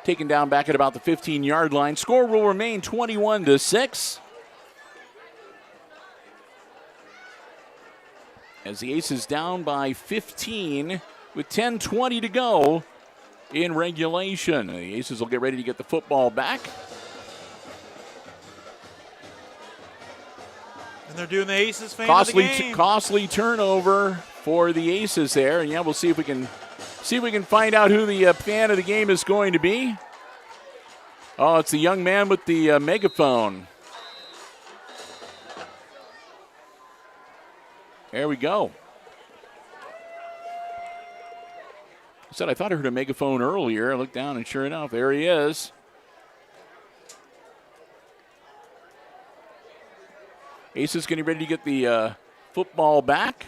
taken down back at about the 15-yard line. Score will remain 21-6. As the Aces down by 15 with 10:20 to go in regulation. The Aces will get ready to get the football back. And they're doing the Aces fan of the game. Costly turnover for the Aces there. And yeah, we'll see if we can find out who the fan of the game is going to be. Oh, it's the young man with the megaphone. There we go. I thought I heard a megaphone earlier. I looked down and sure enough, there he is. Aces getting ready to get the football back.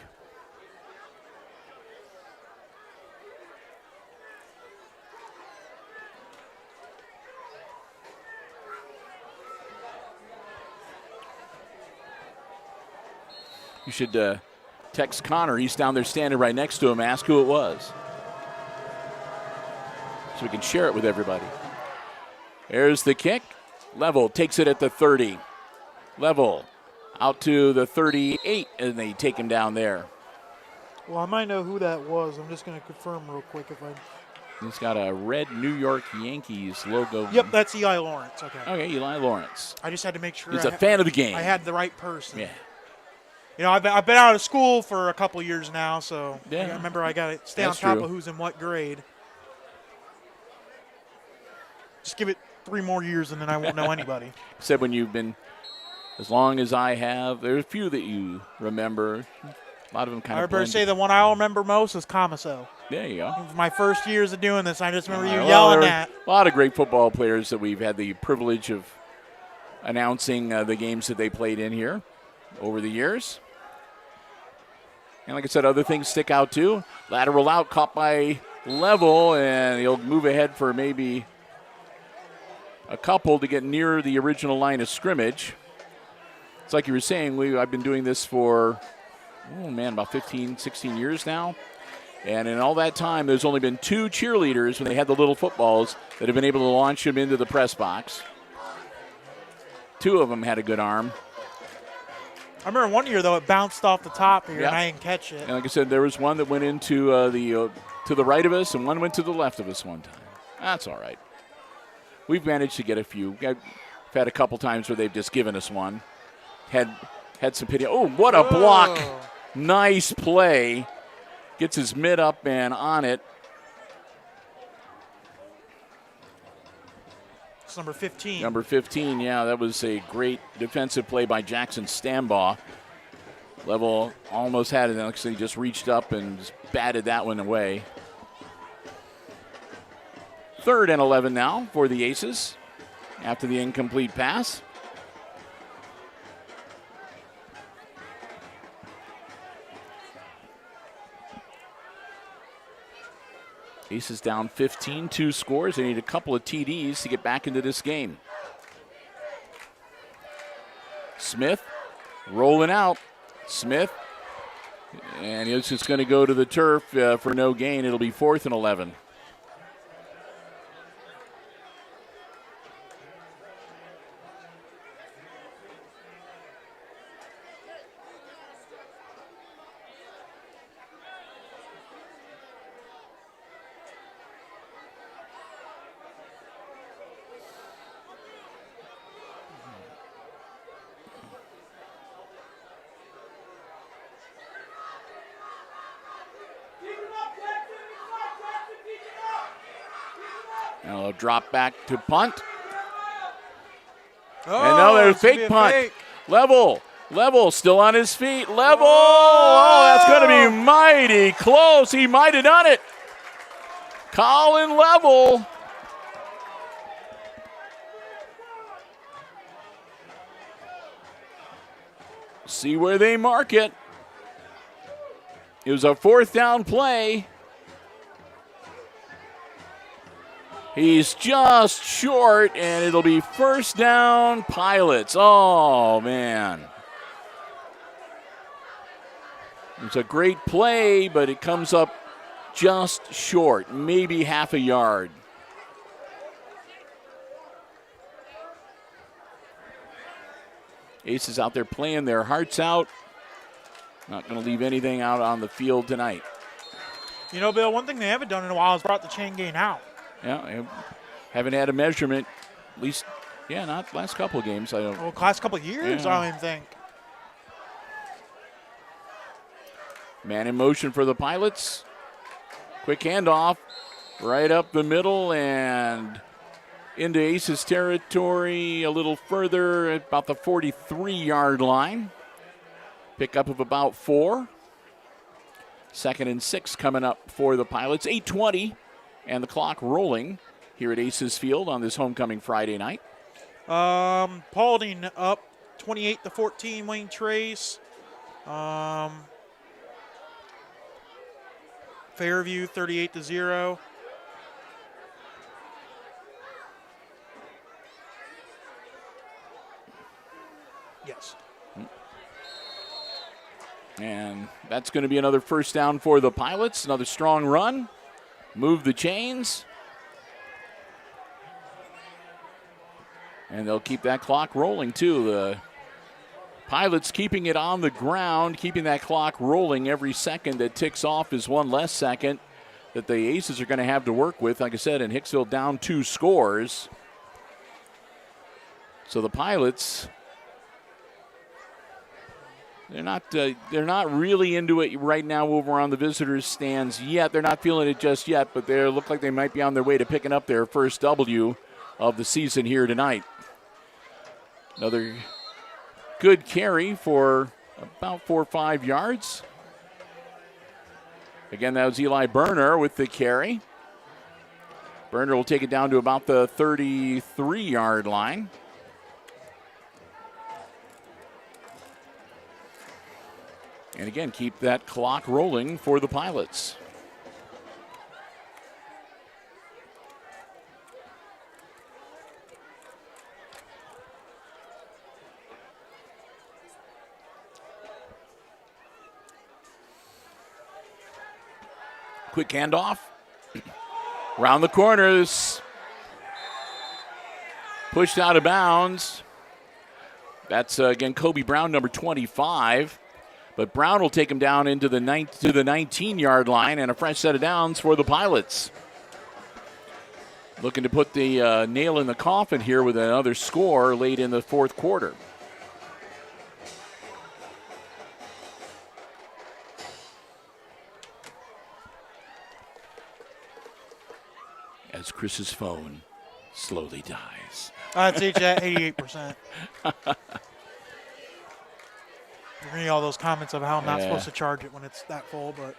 You should text Connor. He's down there standing right next to him. Ask who it was, so we can share it with everybody. There's the kick. Level takes it at the 30. Level out to the 38, and they take him down there. Well, I might know who that was. I'm just going to confirm real quick if I. He's got a red New York Yankees logo. Yep, that's Eli Lawrence. Okay, Eli Lawrence. I just had to make sure. He's a fan of the game. I had the right person. Yeah. You know, I've been out of school for a couple years now, so yeah. I remember I got to stay That's on top true. of who's in what grade. Just give it 3 more years and then I won't know anybody. Said when you've been as long as I have, there's a few that you remember. A lot of them kind of I say the one I'll remember most is Comiso. There you go. My first years of doing this, I just remember you yelling at. A lot of great football players that we've had the privilege of announcing the games that they played in here over the years. And like I said, other things stick out too. Lateral out, caught by Level, and he'll move ahead for maybe a couple to get near the original line of scrimmage. It's like you were saying, I've been doing this for, about 15, 16 years now. And in all that time, there's only been 2 cheerleaders when they had the little footballs that have been able to launch them into the press box. 2 of them had a good arm. I remember one year, though, it bounced off the top here, and I didn't catch it. And like I said, there was one that went into to the right of us, and one went to the left of us one time. That's all right. We've managed to get a few. We've had a couple times where they've just given us one. Had some pity. Oh, what a block. Nice play. Gets his mid up and on it. It's number 15. Number 15, yeah, that was a great defensive play by Jackson Stambaugh. Level almost had it, and actually just reached up and just batted that one away. 3rd and 11 now for the Aces after the incomplete pass. Aces down 15, 2 scores. They need a couple of TDs to get back into this game. Smith rolling out. Smith, and he's just going to go to the turf for no gain. It'll be 4th and 11. Now a drop back to punt. Oh, and now there's fake punt. Fake. Level still on his feet. Level. Oh, that's going to be mighty close. He might have done it. Colin Level. See where they mark it. It was a 4th down play. He's just short, and it'll be 1st down, Pilots. Oh, man. It's a great play, but it comes up just short, maybe half a yard. Aces out there playing their hearts out. Not going to leave anything out on the field tonight. You know, Bill, one thing they haven't done in a while is brought the chain gang out. Yeah, haven't had a measurement, at least, not last couple of games. I don't. Well, last couple of years, I don't even think. Man in motion for the Pilots. Quick handoff right up the middle and into Aces territory a little further at about the 43-yard line. Pickup of about 4. 2nd and 6 coming up for the Pilots. 8:20 and the clock rolling here at Aces Field on this homecoming Friday night. Paulding up 28-14, Wayne Trace. Fairview 38-0. Yes. And that's going to be another first down for the Pilots. Another strong run. Move the chains. And they'll keep that clock rolling, too. The Pilots keeping it on the ground, keeping that clock rolling. Every second that ticks off is one less second that the Aces are going to have to work with. Like I said, in Hicksville down 2 scores. So the Pilots, they're not really into it right now over on the visitors' stands yet. They're not feeling it just yet, but they look like they might be on their way to picking up their first W of the season here tonight. Another good carry for about 4 or 5 yards. Again, that was Eli Berner with the carry. Berner will take it down to about the 33-yard line. And again, keep that clock rolling for the Pilots. Quick handoff. Around the corners. Pushed out of bounds. That's, again, Kobe Brown, number 25. But Brown will take him down into the 19-yard line, and a fresh set of downs for the Pilots. Looking to put the nail in the coffin here with another score late in the fourth quarter. As Chris's phone slowly dies. It's at 88%. You're going to get all those comments of how I'm not supposed to charge it when it's that full, but.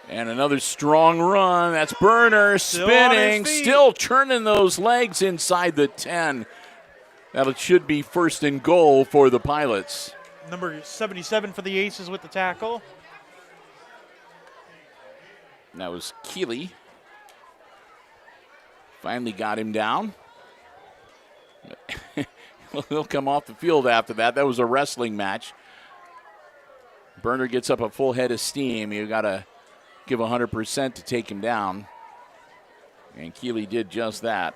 And another strong run. That's Berner spinning, still churning those legs inside the 10. That should be first and goal for the Pilots. Number 77 for the Aces with the tackle. And that was Keeley. Finally got him down. He'll come off the field after that. That was a wrestling match. Berner gets up a full head of steam. You got to give 100% to take him down. And Keeley did just that.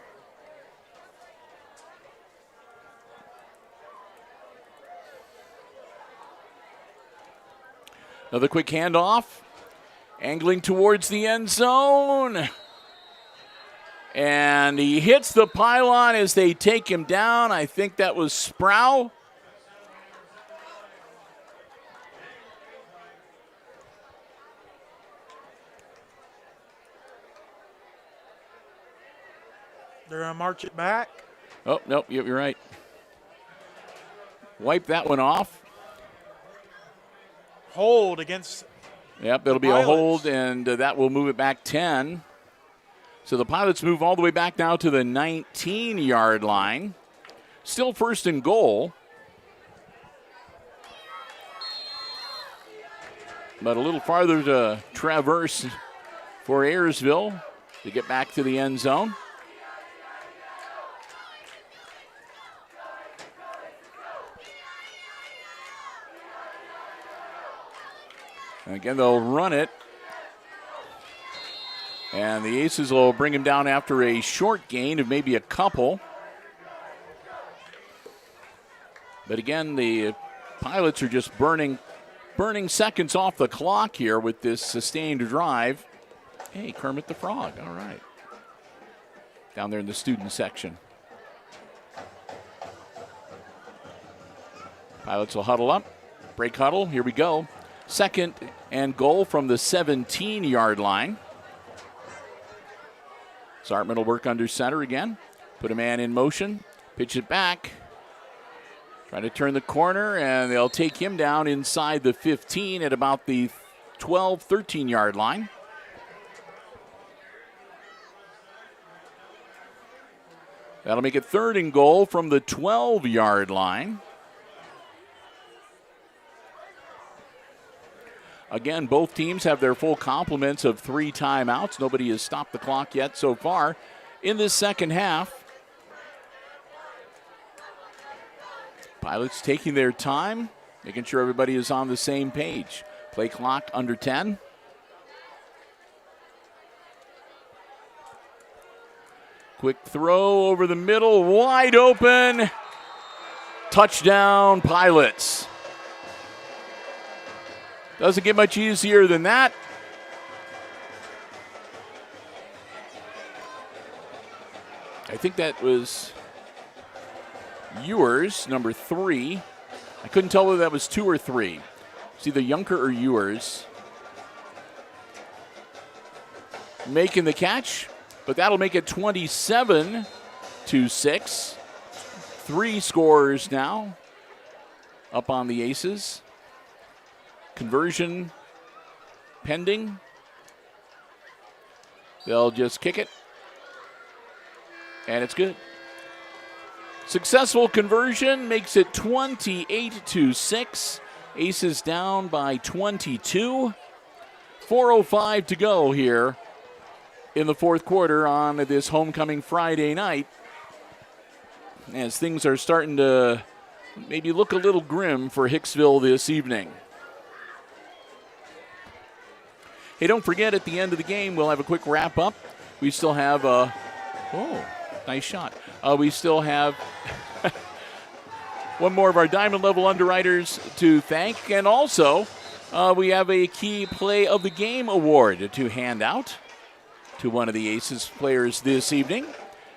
Another quick handoff. Angling towards the end zone. And he hits the pylon as they take him down. I think that was Sproul. They're going to march it back. Oh, nope, you're right. Wipe that one off. Hold against. Yep, that'll be a hold, and that will move it back 10. So the Pilots move all the way back now to the 19-yard line. Still first and goal. But a little farther to traverse for Ayersville to get back to the end zone. And again, they'll run it. And the Aces will bring him down after a short gain of maybe a couple. But again, the Pilots are just burning seconds off the clock here with this sustained drive. Hey, Kermit the Frog, all right. Down there in the student section. Pilots will huddle up. Break huddle, here we go. Second and goal from the 17-yard line. Zartman will work under center again. Put a man in motion. Pitch it back. Trying to turn the corner, and they'll take him down inside the 15 at about the 12, 13-yard line. That'll make it third and goal from the 12-yard line. Again, both teams have their full complements of 3 timeouts. Nobody has stopped the clock yet so far in this second half. Pilots taking their time, making sure everybody is on the same page. Play clock under 10. Quick throw over the middle, wide open. Touchdown, Pilots. Doesn't get much easier than that. I think that was Ewers, number 3. I couldn't tell whether that was 2 or 3. It's either Junker or Ewers making the catch, but that'll make it 27-6. 3 scores now up on the Aces. Conversion pending. They'll just kick it, and it's good. Successful conversion makes it 28-6. Aces down by 22. 4:05 to go here in the fourth quarter on this homecoming Friday night, as things are starting to maybe look a little grim for Hicksville this evening. Hey, don't forget, at the end of the game, we'll have a quick wrap-up. We still have nice shot. We still have one more of our Diamond Level underwriters to thank. And also, we have a Key Play of the Game award to hand out to one of the Aces players this evening,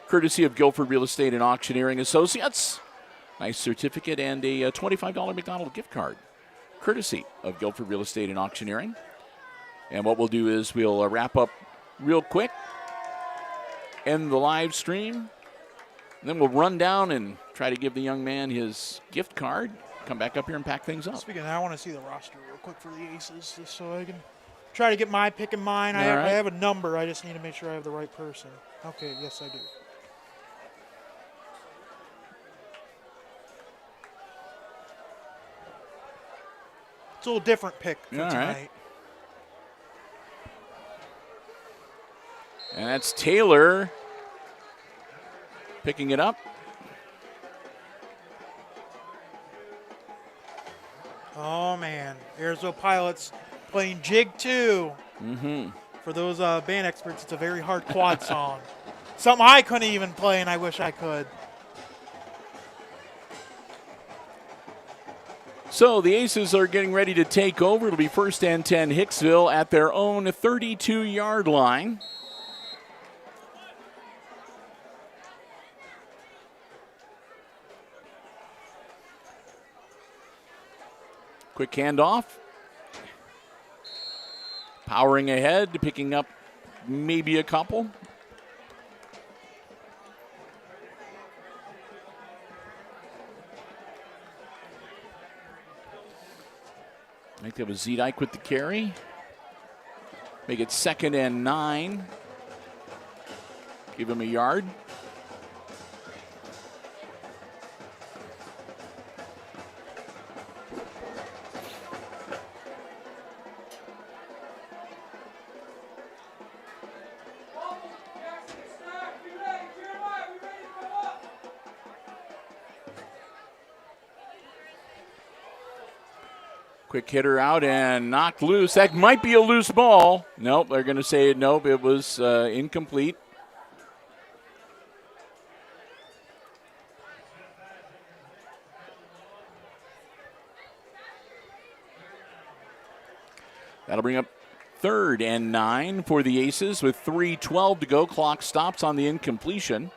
courtesy of Guilford Real Estate and Auctioneering Associates. Nice certificate and a $25 McDonald's gift card, courtesy of Guilford Real Estate and Auctioneering. And what we'll do is we'll wrap up real quick, end the live stream, and then we'll run down and try to give the young man his gift card, come back up here and pack things up. Speaking of that, I want to see the roster real quick for the Aces, just so I can try to get my pick in mind. I have a number. I just need to make sure I have the right person. Okay, yes, I do. It's a little different pick for tonight. Right. And that's Taylor picking it up. Oh, man. Ayersville Pilots playing Jig 2. Mm-hmm. For those band experts, it's a very hard quad song. Something I couldn't even play, and I wish I could. So the Aces are getting ready to take over. It'll be 1st and 10 Hicksville at their own 32-yard line. Quick handoff. Powering ahead, picking up maybe a couple. I think that was Zedike with the carry. Make it 2nd and 9. Give him a yard. Quick hitter out and knocked loose. That might be a loose ball. Nope, they're going to say nope, it was incomplete. That'll bring up 3rd and 9 for the Aces with 3:12 to go. Clock stops on the incompletion.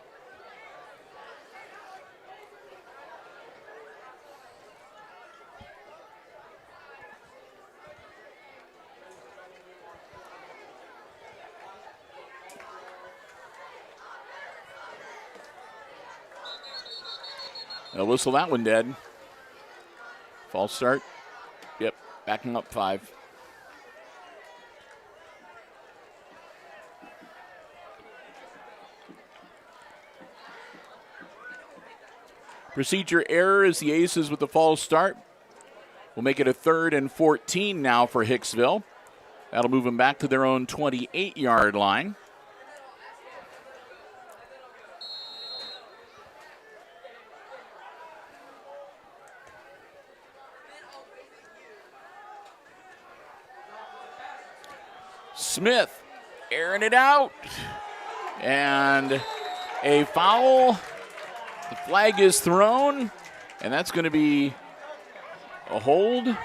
They'll whistle that one dead. False start. Yep, backing up 5. Procedure error as the Aces with the false start. We'll make it a 3rd and 14 now for Hicksville. That'll move them back to their own 28-yard line. Smith airing it out. And a foul. The flag is thrown. And that's going to be a hold.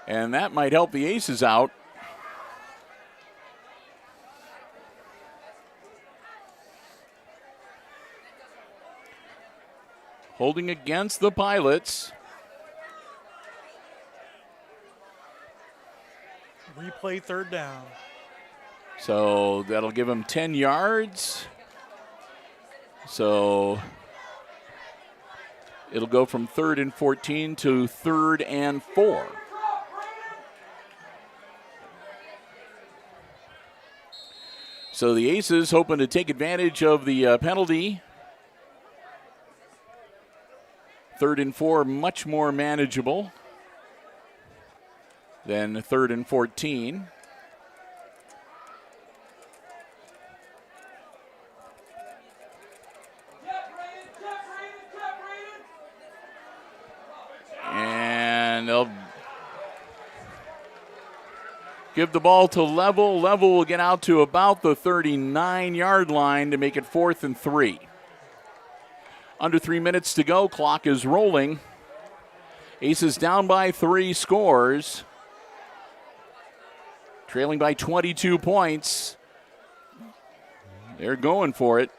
And that might help the Aces out. Holding against the Pilots. Replay 3rd down. So that'll give them 10 yards. So it'll go from 3rd and 14 to 3rd and 4. So the Aces hoping to take advantage of the penalty. 3rd and 4 much more manageable than 3rd and 14. And they'll give the ball to Level. Level will get out to about the 39-yard line to make it 4th and 3. Under 3 minutes to go. Clock is rolling. Aces down by 3 scores. Trailing by 22 points. They're going for it.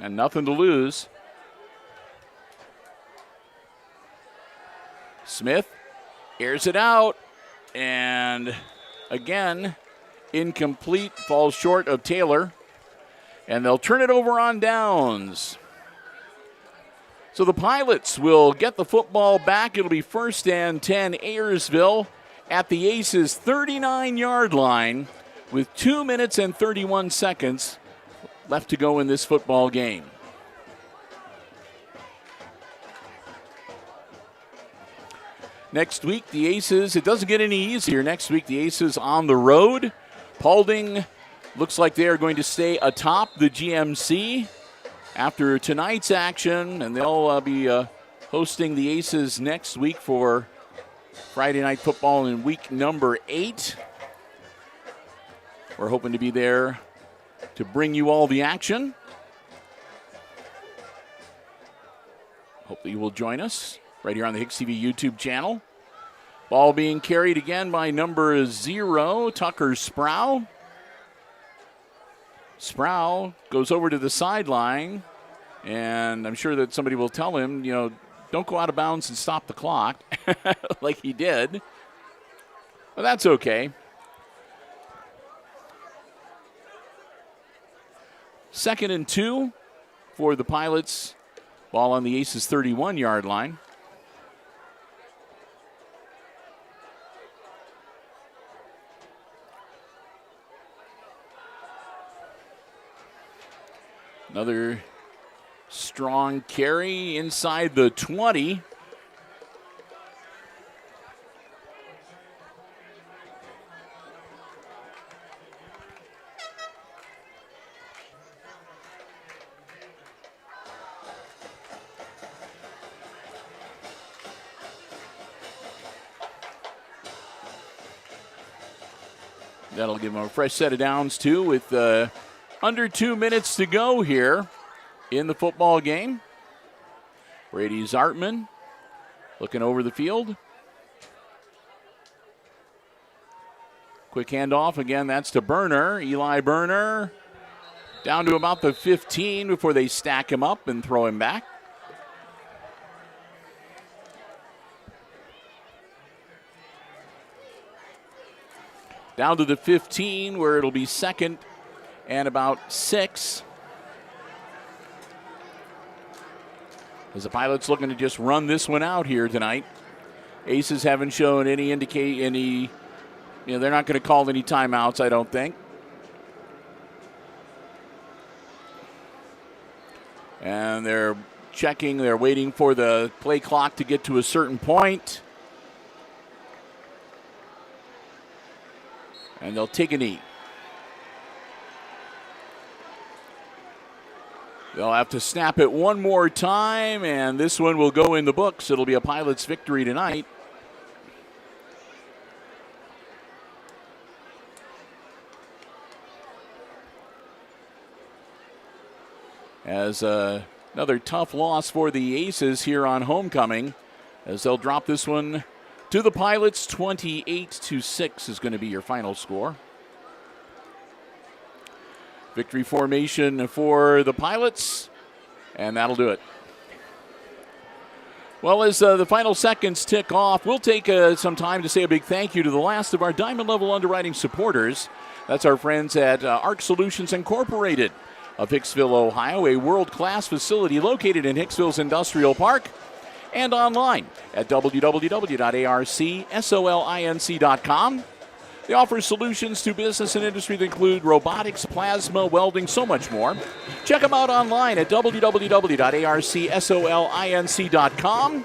And nothing to lose. Smith airs it out. And again, incomplete. Falls short of Taylor. And they'll turn it over on downs. So the Pilots will get the football back. It'll be 1st and 10 Ayersville at the Aces 39-yard line with 2 minutes and 31 seconds left to go in this football game. Next week, the Aces, it doesn't get any easier. Next week, the Aces on the road. Paulding looks like they are going to stay atop the GMC after tonight's action, and they'll be hosting the Aces next week for Friday Night Football in week number 8. We're hoping to be there to bring you all the action. Hopefully you will join us right here on the HIX-TV YouTube channel. Ball being carried again by number 0, Tucker Sproul. Sproul goes over to the sideline, and I'm sure that somebody will tell him, don't go out of bounds and stop the clock like he did. But that's okay. 2nd and 2 for the Pilots. Ball on the Aces 31-yard line. Another strong carry inside the 20. That'll give them a fresh set of downs, too, with under 2 minutes to go here in the football game. Brady Zartman looking over the field. Quick handoff. Again, that's to Burner. Eli Burner down to about the 15 before they stack him up and throw him back. Down to the 15 where it'll be second and about 6. As the Pilots looking to just run this one out here tonight. Aces haven't shown any they're not going to call any timeouts, I don't think. And they're checking, they're waiting for the play clock to get to a certain point. And they'll take a knee. They'll have to snap it one more time, and this one will go in the books. It'll be a Pilots victory tonight. As another tough loss for the Aces here on homecoming, as they'll drop this one to the Pilots. 28-6 is going to be your final score. Victory formation for the Pilots, and that'll do it. Well, as the final seconds tick off, we'll take some time to say a big thank you to the last of our Diamond Level Underwriting supporters. That's our friends at ARC Solutions Incorporated of Hicksville, Ohio, a world-class facility located in Hicksville's Industrial Park, and online at www.arcsolinc.com. They offer solutions to business and industry that include robotics, plasma, welding, so much more. Check them out online at www.arcsolinc.com.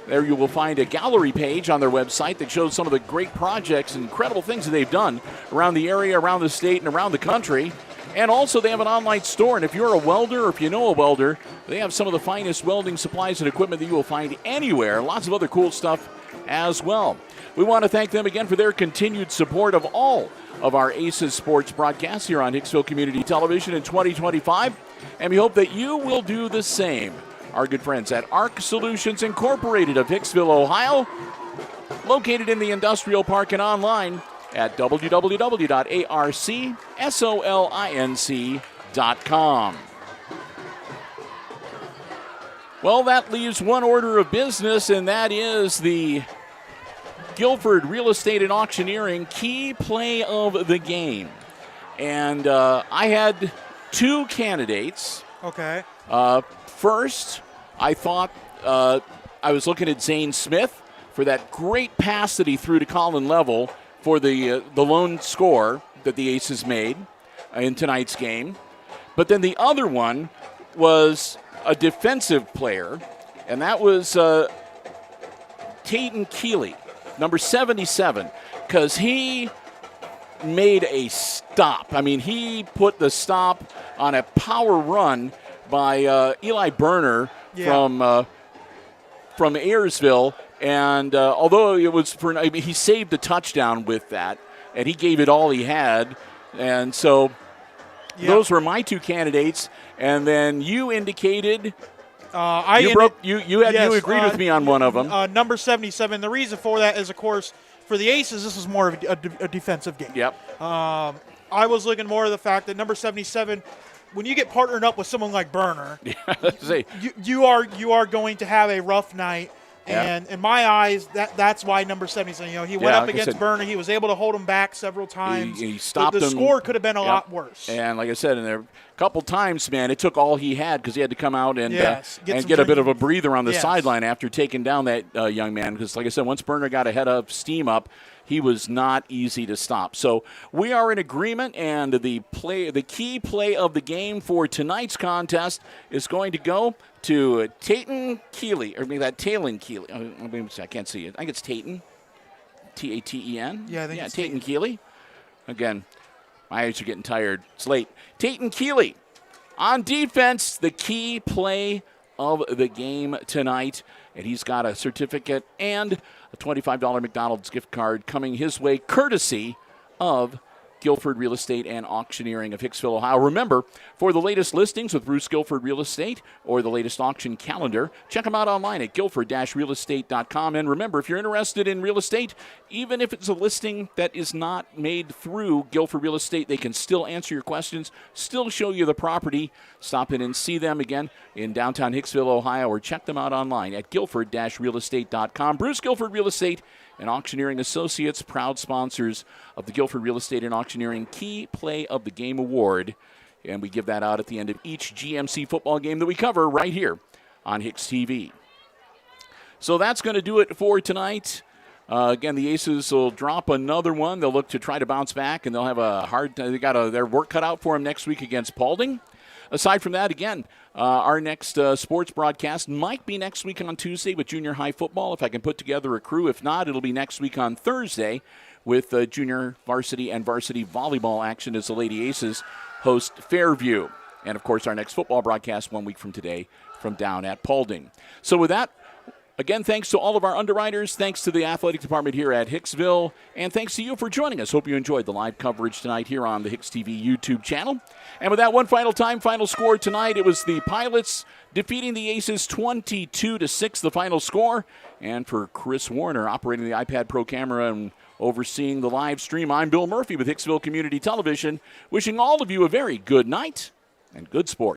There you will find a gallery page on their website that shows some of the great projects and incredible things that they've done around the area, around the state, and around the country. And also they have an online store, and if you're a welder or if you know a welder, they have some of the finest welding supplies and equipment that you will find anywhere. Lots of other cool stuff as well. We want to thank them again for their continued support of all of our Aces sports broadcasts here on Hicksville Community Television in 2025, and we hope that you will do the same. Our good friends at ARC Solutions Incorporated of Hicksville, Ohio, located in the Industrial Park and online at www.arcsolinc.com. Well, that leaves one order of business, and that is the Guilford Real Estate and Auctioneering Key Play of the Game. And I had two candidates. Okay. First, I thought I was looking at Zane Smith for that great pass that he threw to Colin Level for the lone score that the Aces made in tonight's game. But then the other one was a defensive player, and that was Tatum Keeley, number 77, because he made a stop. I mean, he put the stop on a power run by Eli Burner from Ayersville. And although it was he saved a touchdown with that, and he gave it all he had. And so those were my two candidates. And then you indicated you agreed with me on one of them. Number 77. The reason for that is, of course, for the Aces, this is more of a defensive game. Yep. I was looking more at the fact that number 77, when you get partnered up with someone like Burner, you are going to have a rough night. And in my eyes, that's why number 77. He went up against Burner. He was able to hold him back several times. He stopped him. The score could have been a lot worse. And like I said, in there a couple times, man, it took all he had because he had to come out and get a bit of a breather on the sideline after taking down that young man. Because like I said, once Burner got ahead of steam up, he was not easy to stop. So we are in agreement, and the key play of the game for tonight's contest is going to go to Tatum Keeley, or maybe that Taylon Keeley. I can't see it. I think it's Tatum, Taten. Yeah, I think it's Tatum Keeley. Again, my eyes are getting tired. It's late. Tatum Keeley on defense, the key play of the game tonight, and he's got a certificate and a $25 McDonald's gift card coming his way, courtesy of Guilford Real Estate and Auctioneering of Hicksville, Ohio. Remember, for the latest listings with Bruce Guilford Real Estate or the latest auction calendar, check them out online at guilford-realestate.com. And remember, if you're interested in real estate, even if it's a listing that is not made through Guilford Real Estate, they can still answer your questions, still show you the property. Stop in and see them again in downtown Hicksville, Ohio, or check them out online at guilford-realestate.com. Bruce Guilford Real Estate and Auctioneering Associates, proud sponsors of the Guilford Real Estate and Auctioneering Key Play of the Game Award. And we give that out at the end of each GMC football game that we cover right here on HIX-TV. So that's going to do it for tonight. Again, the Aces will drop another one. They'll look to try to bounce back, and they'll have a hard time. They got their work cut out for them next week against Paulding. Aside from that, again, our next sports broadcast might be next week on Tuesday with junior high football, if I can put together a crew. If not, it'll be next week on Thursday with junior varsity and varsity volleyball action as the Lady Aces host Fairview. And, of course, our next football broadcast 1 week from today from down at Paulding. So with that, again, thanks to all of our underwriters. Thanks to the athletic department here at Hicksville. And thanks to you for joining us. Hope you enjoyed the live coverage tonight here on the HIX-TV YouTube channel. And with that, one final time, final score tonight, it was the Pilots defeating the Aces 22-6, the final score. And for Chris Warner operating the iPad Pro camera and overseeing the live stream, I'm Bill Murphy with Hicksville Community Television, wishing all of you a very good night and good sport.